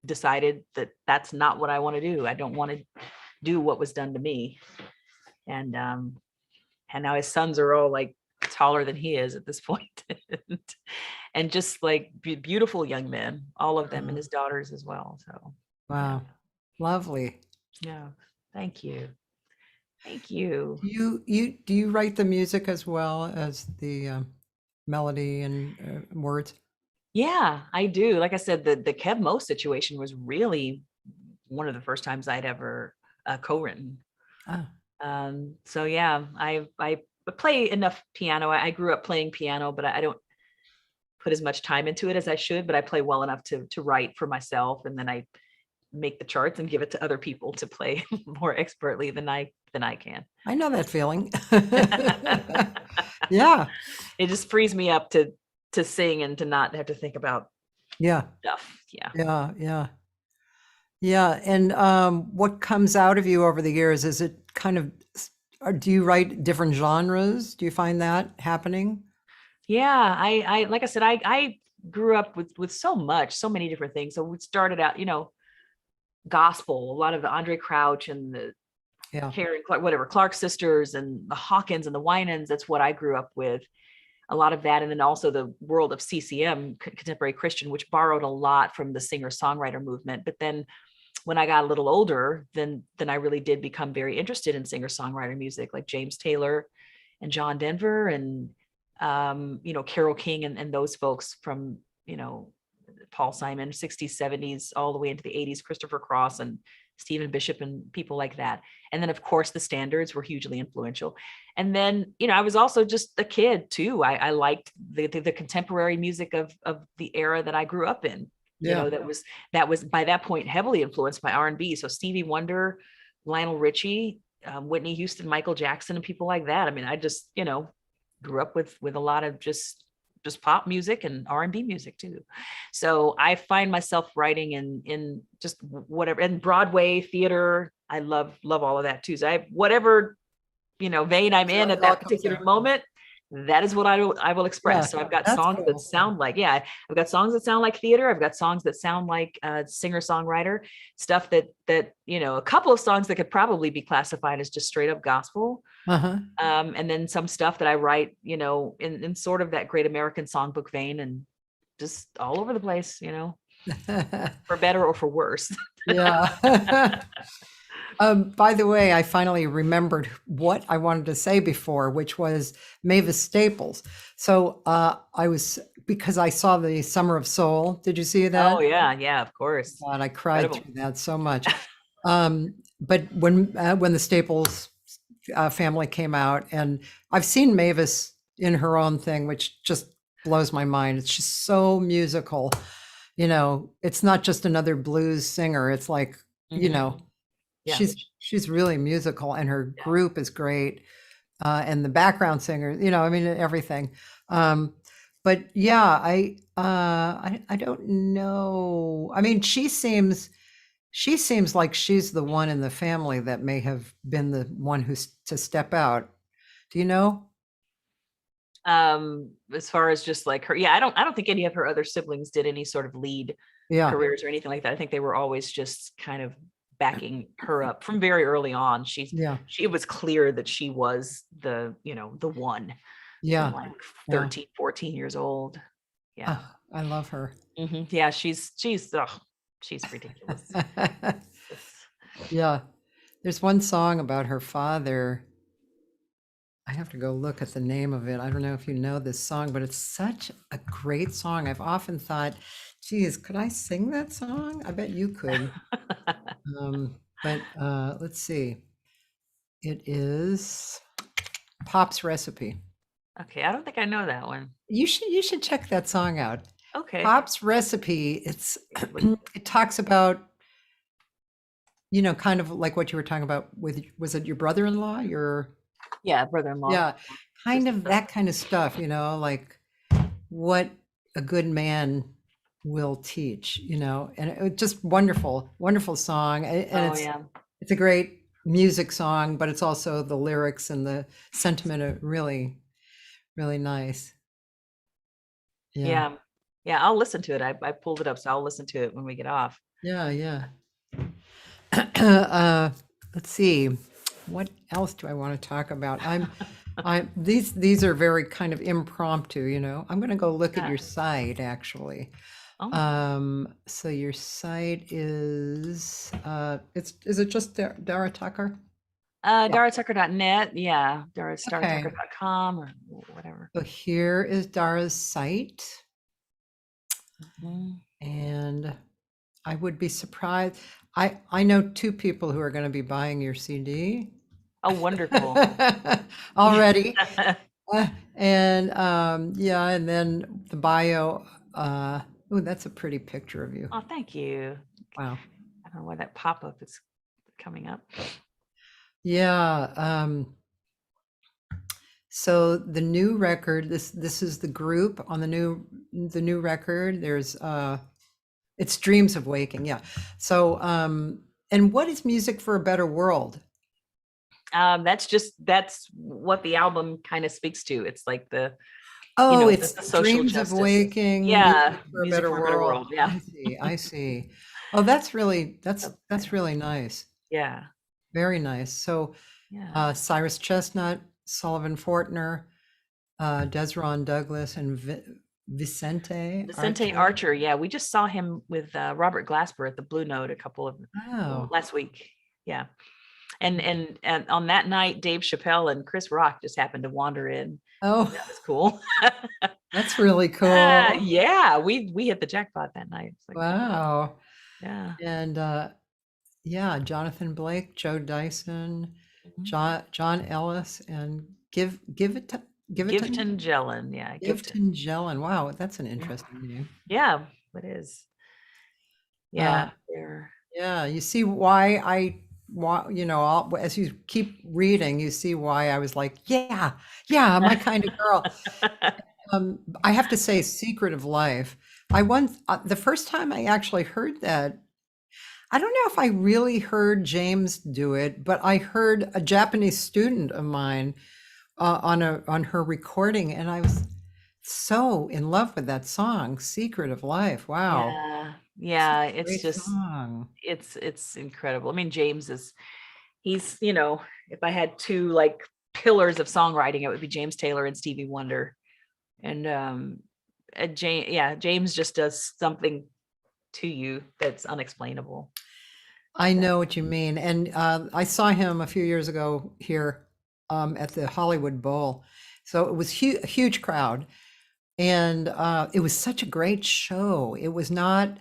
decided that that's not what I want to do. I don't want to do what was done to me. And now his sons are all like taller than he is at this point. And just like beautiful young men, all of them, and his daughters as well. So Wow. Lovely. yeah, thank you. Thank you. Do you write the music as well as the melody and words? Yeah, I do. Like I said, the Kev Mo situation was really one of the first times I'd ever co-written. Ah, So yeah, I play enough piano. I grew up playing piano, but I don't put as much time into it as I should, but I play well enough to write for myself, and then I make the charts and give it to other people to play more expertly than I can. I know that feeling. Yeah. It just frees me up to sing and to not have to think about Yeah. stuff. Yeah. Yeah. Yeah. Yeah. And what comes out of you over the years? Is it kind of, or do you write different genres? Do you find that happening? Yeah. I like I said, I grew up with so many different things. So we started out, gospel, a lot of the Andre Crouch and the Yeah. Karen Clark, whatever, Clark sisters and the Hawkins and the Winans. That's what I grew up with. A lot of that. And then also the world of CCM, contemporary Christian, which borrowed a lot from the singer-songwriter movement. But then when I got a little older, then I really did become very interested in singer-songwriter music, like James Taylor and John Denver and, Carole King and those folks from, Paul Simon, 60s, 70s, all the way into the 80s, Christopher Cross and Stephen Bishop and people like that. And then of course the standards were hugely influential. And then, I was also just a kid too. I liked the contemporary music of the era that I grew up in. Yeah. That was by that point heavily influenced by R&B. So Stevie Wonder, Lionel Richie, Whitney Houston, Michael Jackson, and people like that. I mean, I just, grew up with a lot of just pop music and R&B music too. So I find myself writing in just whatever, and Broadway theater. I love all of that too. So whatever, vein I'm in at that particular moment, that is what I will express. Yeah, so I've got that's songs cool. that sound like, I've got songs that sound like theater. I've got songs that sound like singer-songwriter stuff that, a couple of songs that could probably be classified as just straight up gospel. Uh-huh. And then some stuff that I write, in sort of that great American songbook vein, and just all over the place, for better or for worse. Yeah. By the way, I finally remembered what I wanted to say before, which was Mavis Staples. So because I saw the Summer of Soul. Did you see that? Oh yeah, of course. God, I cried Incredible. through that so much. But when the Staples family came out, and I've seen Mavis in her own thing, which just blows my mind. It's just so musical. It's not just another blues singer. It's like, Mhm. Yeah. she's really musical, and her Yeah. group is great. And the background singer, I mean, everything. But yeah, I don't know. I mean, she seems like she's the one in the family that may have been the one who's to step out. Do you know? As far as just like her, yeah, I don't think any of her other siblings did any sort of lead Yeah, careers or anything like that. I think they were always just kind of backing her up from very early on. yeah, It was clear that she was the one from yeah, like yeah. 13, 14 years old. Yeah. I love her. Yeah, she's ridiculous. Yeah, there's one song about her father. I have to go look at the name of it. I don't know if you know this song, but it's such a great song. I've often thought, geez, could I sing that song? I bet you could. But let's see. It is Pop's Recipe. Okay, I don't think I know that one. You should check that song out. Okay. Pop's Recipe. It talks about, kind of like what you were talking about with, was it your brother-in-law? Yeah, brother-in-law. Yeah, kind of that kind of stuff, like what a good man will teach, and it just wonderful, wonderful song. And it's a great music song, but it's also the lyrics and the sentiment are really, really nice. Yeah. I'll listen to it. I pulled it up, so I'll listen to it when we get off. Yeah. Let's see. What else do I want to talk about? These are very kind of impromptu, I'm going to go look at your site actually. Oh. So your site is is it just Dara Tucker? DaraTucker.net. Yeah. DaraTucker.com or whatever. So here is Dara's site. Mhm. And I would be surprised. I know two people who are going to be buying your CD. Oh, wonderful. Already. And and then the bio. Oh, that's a pretty picture of you. Oh, thank you. Wow. I don't know why that pop-up is coming up. Yeah. So the new record, this is the group on the new record. There's it's Dreams of Waking. Yeah. So and what is Music for a Better World? That's what the album kind of speaks to. It's like it's the social Dreams justice. of Waking. Yeah, for a better world. Yeah. I see. Oh, that's really nice. Yeah. Very nice. So Cyrus, Chestnut, Sullivan, Fortner, Dezron, Douglas, and Vicente Archer. Yeah, we just saw him with Robert Glasper at the Blue Note last week. Yeah. And on that night, Dave Chappelle and Chris Rock just happened to wander in. Oh, that was cool. That's really cool. Yeah, we hit the jackpot that night. It's like, wow. Yeah. And Johnathan Blake, Joe Dyson, John Ellis, and Giveton Gelin. Yeah. Giveton Gelin. Wow, that's an interesting name. Yeah, it is. Yeah. Yeah. You see why as you keep reading, you see why I was like, yeah, my kind of girl. I have to say, Secret of Life. The first time I actually heard that, I don't know if I really heard James do it, but I heard a Japanese student of mine on her recording, and I was so in love with that song, Secret of Life. Wow. Yeah, it's just song. It's incredible. I mean, he's if I had two like pillars of songwriting, it would be James Taylor and Stevie Wonder. And James just does something to you that's unexplainable. I know what you mean. And I saw him a few years ago here at the Hollywood Bowl. So it was a huge crowd. And it was such a great show. It was not,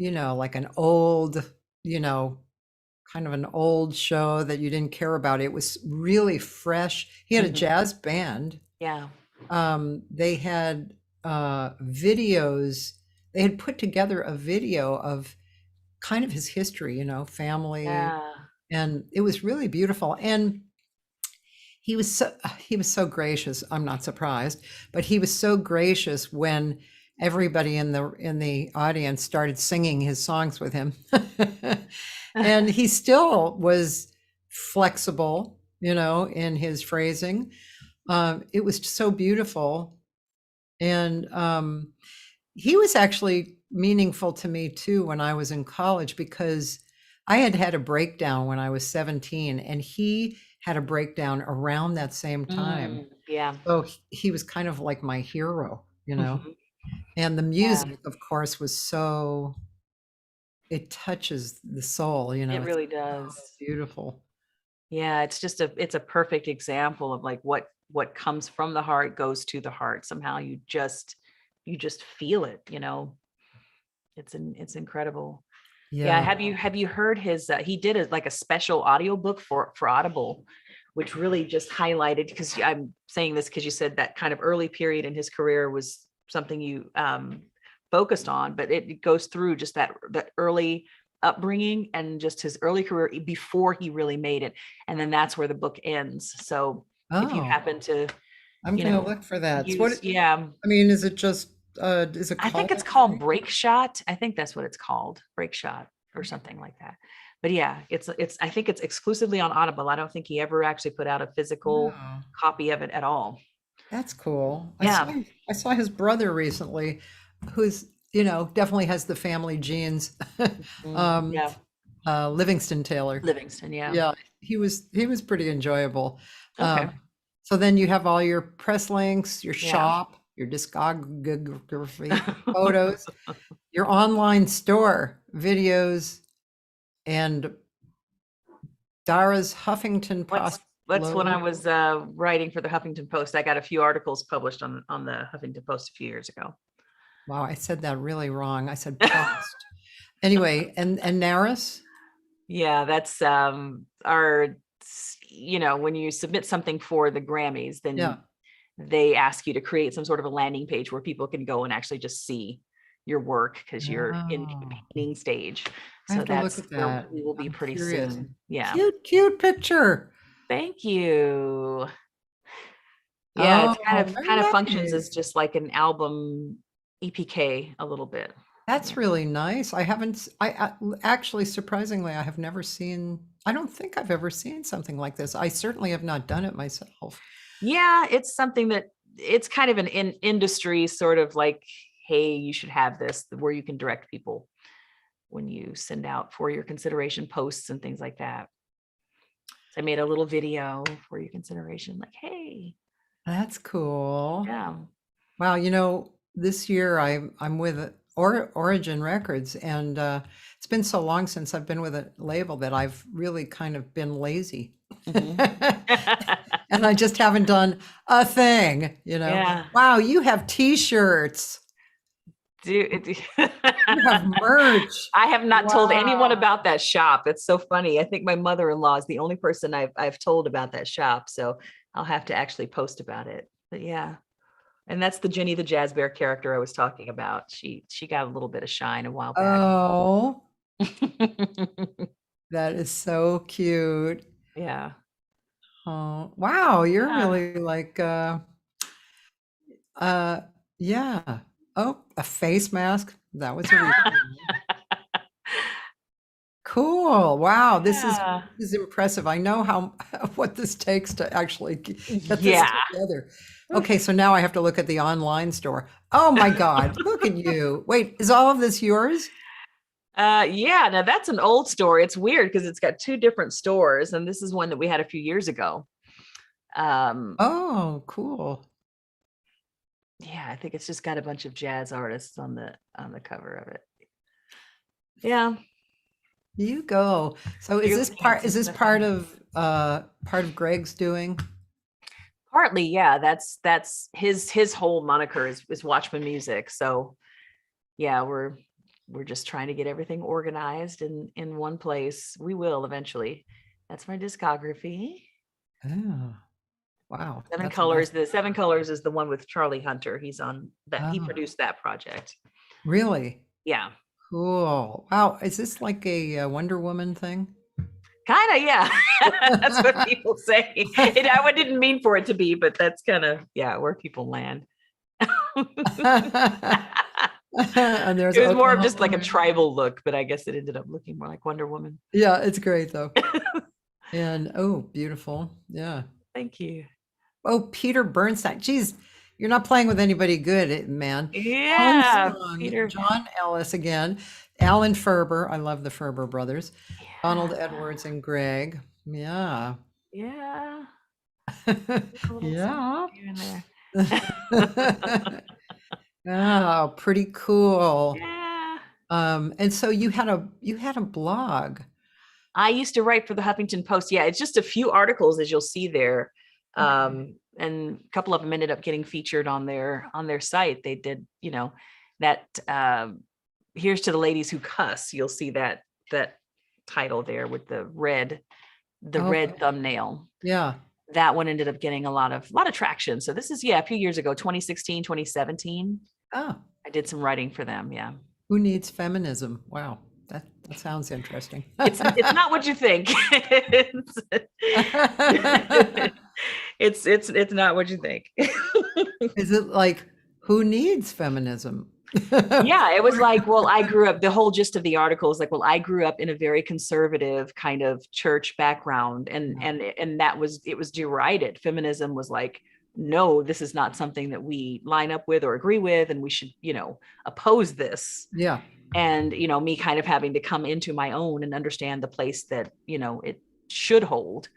like an old, kind of an old show that you didn't care about. It was really fresh. He had a jazz band. Yeah. They had videos. They had put together a video of kind of his history, you know, family, Yeah. and it was really beautiful. And he was so gracious. I'm not surprised, but he was so gracious when everybody in the audience started singing his songs with him. And he still was flexible, you know, in his phrasing. It was so beautiful. And he was actually meaningful to me too when I was in college, because I had had a breakdown when I was 17, and he had a breakdown around that same time. Yeah. So he was kind of like my hero, you know. Mhm. And the Yeah. music, of course, was so, it touches the soul, you know. It It's really so does. beautiful. Yeah, it's just it's a perfect example of like what comes from the heart goes to the heart. Somehow you just feel it, you know. It's incredible. Yeah, Yeah. have you heard his he did like a special audiobook for Audible, which really just highlighted, because I'm saying this because you said that kind of early period in his career was something you focused on, but it goes through just that early upbringing and just his early career before he really made it, and then that's where the book ends. So if you Oh, happen to, I'm you gonna know, look for that. So use, yeah, I mean, is it just is it I think called? it's called Break Shot. I think that's what it's called, Break Shot or something like that. But yeah, it's I think it's exclusively on Audible. I don't think he ever actually put out a physical Wow, copy of it at all. that's cool. Yeah. I saw his brother recently, who's, you know, definitely has the family genes. um, Yeah. Livingston Taylor. Livingston. Yeah. Yeah, he was pretty enjoyable. Okay. So then you have all your press links, your Yeah. shop, your discography, photos, your online store, videos, and Dara's Huffington Post. What's when logo. I was writing for the Huffington Post, I got a few articles published on the Huffington Post a few years ago. Wow, I said that really wrong. I said post. Anyway, and Naris? Yeah, that's our, you know, when you submit something for the Grammys, then Yeah. they ask you to create some sort of a landing page where people can go and actually just see your work because you're in Oh, the painting stage. I So have to look that's at where that. we will be I'm pretty curious. soon. Yeah. Cute picture. Thank you. Yeah, Oh, it's kind of very functions as nice. just like an album EPK a little bit. That's really nice. I haven't, actually, surprisingly, I have never seen, I don't think I've ever seen something like this. I certainly have not done it myself. Yeah, it's something that it's kind of an industry sort of like, hey, you should have this, where you can direct people when you send out for your consideration posts and things like that. So I made a little video for your consideration, like, hey, That's cool. yeah. Wow, you know, this year I'm with Origin Records, and it's been so long since I've been with a label that I've really kind of been lazy. And I just haven't done a thing, you know. Yeah. Wow, you have t-shirts. Dude, You have merch. I have not told anyone Wow. about that shop. It's so funny. I think my mother-in-law is the only person I've told about that shop. So I'll have to actually post about it. But yeah. And that's the Jenny the Jazz Bear character I was talking about. She got a little bit of shine a while back. Oh, that is so cute. Yeah. Oh, wow, you're Yeah. really like yeah. Oh, a face mask. That was a reason. Cool. Wow, this Yeah. is impressive. I know how what this takes to actually get this Yeah. together. Okay, so now I have to look at the online store. Oh my God, look at you. Wait, is all of this yours? Yeah, now that's an old store. It's weird because it's got two different stores, and this is one that we had a few years ago. Oh, cool. Yeah, I think it's just got a bunch of jazz artists on the cover of it. Yeah. You go. So is You're this looking at some stuff part here. of Greg's doing? Partly, yeah, that's his whole moniker is Watchman Music. So yeah, we're just trying to get everything organized in one place. We will eventually. That's my discography. Oh. Wow. Seven that's Colors. amazing. The Seven Colors is the one with Charlie Hunter. He's on that. He Oh, produced that project. really? Yeah. Cool. Wow. Is this like a Wonder Woman thing? Kind of, yeah. That's what people say. I didn't mean for it to be, but that's kind of, yeah, where people land. And there's It was more of just Oklahoma. like a tribal look, but I guess it ended up looking more like Wonder Woman. Yeah, it's great though. And oh, beautiful. Yeah. Thank you. Oh, Peter Bernstein. Geez, you're not playing with anybody good, man. Yeah, Song, Peter. John Ellis again. Alan Ferber. I love the Ferber brothers. Donald Yeah. Edwards and Greg. Yeah. Yeah. A little Yeah. something here and there. Oh, pretty cool. Yeah. And so you had a blog. I used to write for the Huffington Post. Yeah, it's just a few articles, as you'll see there. And a couple of them ended up getting featured on their site. They did, that Here's to the Ladies Who Cuss. You'll see that title there with the red thumbnail. Yeah. That one ended up getting a lot of traction. So this is, a few years ago, 2016, 2017. Oh, I did some writing for them. Yeah. Who Needs Feminism? Wow. That sounds interesting. It's not what you think. It's not what you think. Is it like who needs feminism? Yeah, it was like, well, I grew up, the whole gist of the article is like, well, I grew up in a very conservative kind of church background, and it was derided. Feminism was like, no, this is not something that we line up with or agree with, and we should, oppose this. Yeah. And, me kind of having to come into my own and understand the place that, it should hold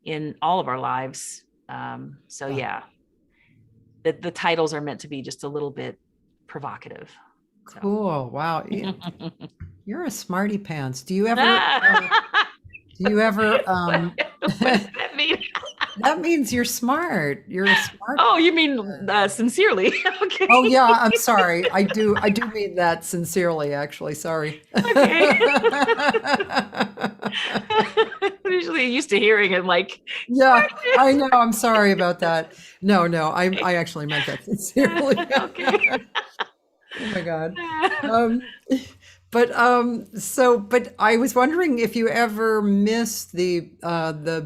in all of our lives. So yeah, the titles are meant to be just a little bit provocative. So. Cool. Wow. You're a smarty pants. Do you ever What does that mean? That means you're smart. You're a smart. Oh, you mean sincerely? Okay. Oh yeah, I'm sorry. I do mean that sincerely, actually. Sorry. Okay. Usually used to hearing it like, yeah, I know. I'm sorry about that. No, I actually meant that sincerely. Okay. Oh my God. But I was wondering if you ever missed the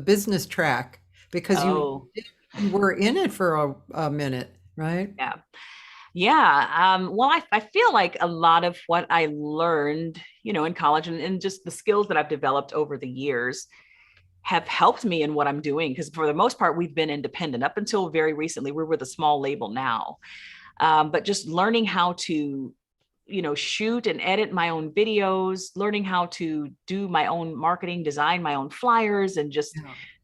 business track, because you were in it for a minute, right? Yeah. Yeah. Well, I feel like a lot of what I learned, in college and just the skills that I've developed over the years have helped me in what I'm doing. Because for the most part, we've been independent up until very recently. We're with a small label now. But just learning how to, shoot and edit my own videos, learning how to do my own marketing, design my own flyers, and just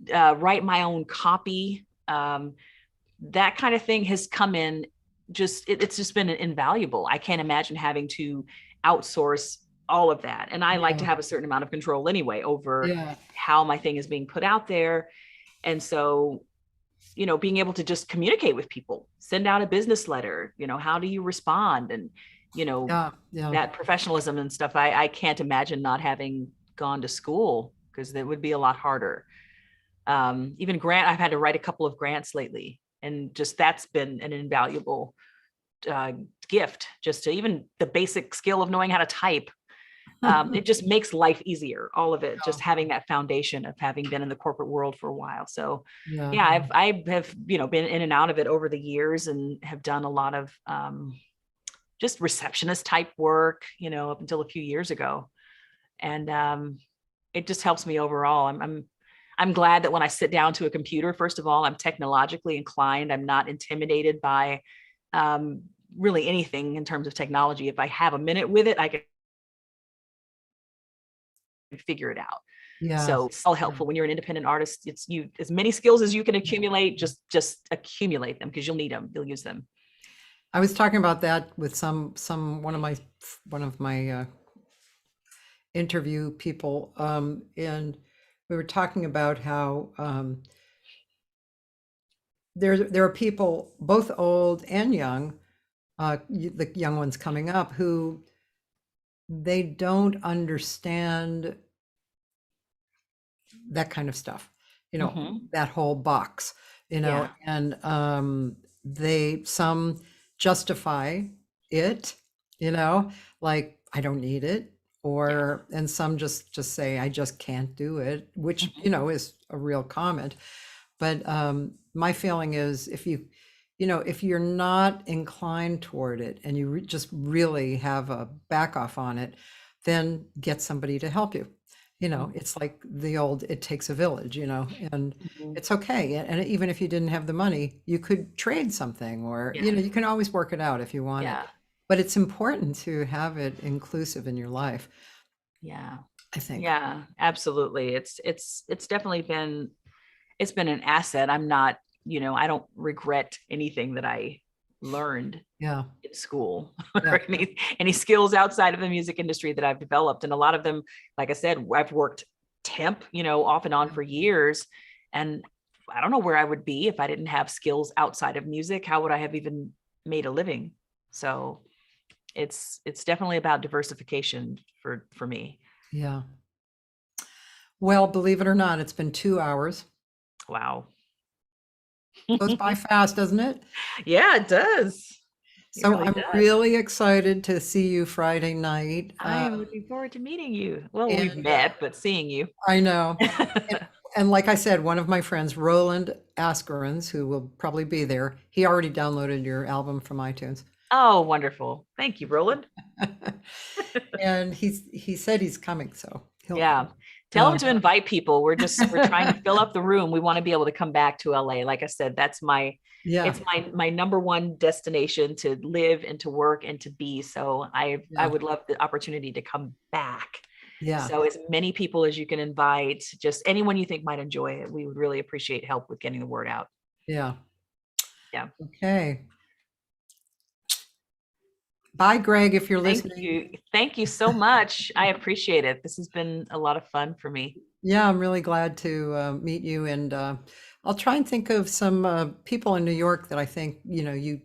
write my own copy. That kind of thing has come in. It's just been invaluable. I can't imagine having to outsource all of that. And I like to have a certain amount of control anyway over how my thing is being put out there. And so, being able to just communicate with people, send out a business letter, how do you respond? And, that professionalism and stuff, I can't imagine not having gone to school, because that would be a lot harder. Even I've had to write a couple of grants lately, and just that's been an invaluable gift, just to even the basic skill of knowing how to type. It just makes life easier, all of it, just having that foundation of having been in the corporate world for a while. So I have been in and out of it over the years, and have done a lot of just receptionist type work, up until a few years ago. And it just helps me overall. I'm glad that when I sit down to a computer, first of all, I'm technologically inclined. I'm not intimidated by really anything in terms of technology. If I have a minute with it, I can figure it out. So it's all helpful when you're an independent artist. It's as many skills as you can accumulate, just accumulate them, because you'll need them, you'll use them. I was talking about that with one of my interview people, and we were talking about how there are people, both old and young, the young ones coming up, who they don't understand that kind of stuff, that whole box. you know, and some justify it, you know, like I don't need it, or and some just say I just can't do it, which you know is a real comment. But my feeling is if you're not inclined toward it and you just really have a back off on it, then get somebody to help you. You know, it's like the old, it takes a village, you know, and it's okay. And even if you didn't have the money, you could trade something, or, you know, you can always work it out if you want it. But it's important to have it inclusive in your life. Yeah. I think. Yeah, absolutely. It's definitely been, it's been an asset. I'm not, you know, I don't regret anything that I learned in school or any skills outside of the music industry that I've developed. And a lot of them, like I said, I've worked temp, you know, off and on for years. And I don't know where I would be if I didn't have skills outside of music. How would I have even made a living? So it's definitely about diversification for me. Yeah. Well, believe it or not, it's been 2 hours. Wow. Goes by fast, doesn't it? Yeah, it does. So really I'm really excited to see you Friday night. I'm looking forward to meeting you. Well, we've met, but seeing you. I know. and like I said, one of my friends, Roland Askerins, who will probably be there, he already downloaded your album from iTunes. Oh, wonderful. Thank you, Roland. And he said he's coming, so he'll come. Tell him to invite people. We're trying to fill up the room. We want to be able to come back to LA. Like I said, that's it's my number one destination to live and to work and to be. So I would love the opportunity to come back. Yeah. So as many people as you can invite, just anyone you think might enjoy it. We would really appreciate help with getting the word out. Yeah. Yeah. Okay. Bye, Greg, if you're listening. Thank you so much. I appreciate it. This has been a lot of fun for me. Yeah, I'm really glad to meet you. And I'll try and think of some people in New York that I think, you know, you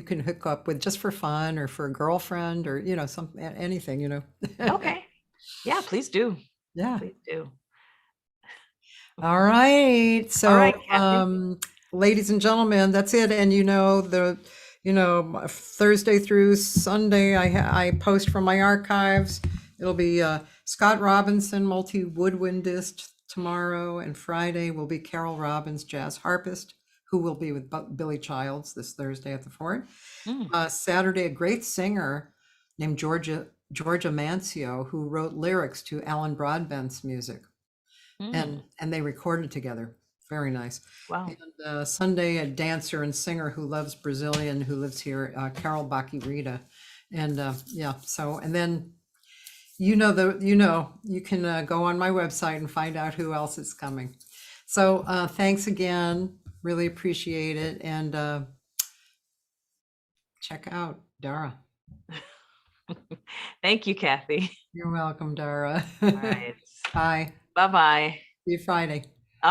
can hook up with just for fun, or for a girlfriend, or, you know, anything, you know. Okay. Yeah, please do. Yeah. Please do. All right. So, all right, ladies and gentlemen, that's it. And, you know, Thursday through Sunday, I post from my archives. It'll be Scott Robinson, multi-woodwindist, tomorrow, and Friday will be Carol Robbins, jazz harpist, who will be with Billy Childs this Thursday at the Fort. Saturday, a great singer named Georgia Mancio, who wrote lyrics to Alan Broadbent's music, and they recorded together. Very nice. Wow. And Sunday, a dancer and singer who loves Brazilian, who lives here, Carol Baki-Rita. And and then, you can go on my website and find out who else is coming. So thanks again. Really appreciate it. And check out Dara. Thank you, Cathy. You're welcome, Dara. All right. Bye. Bye-bye. See you Friday.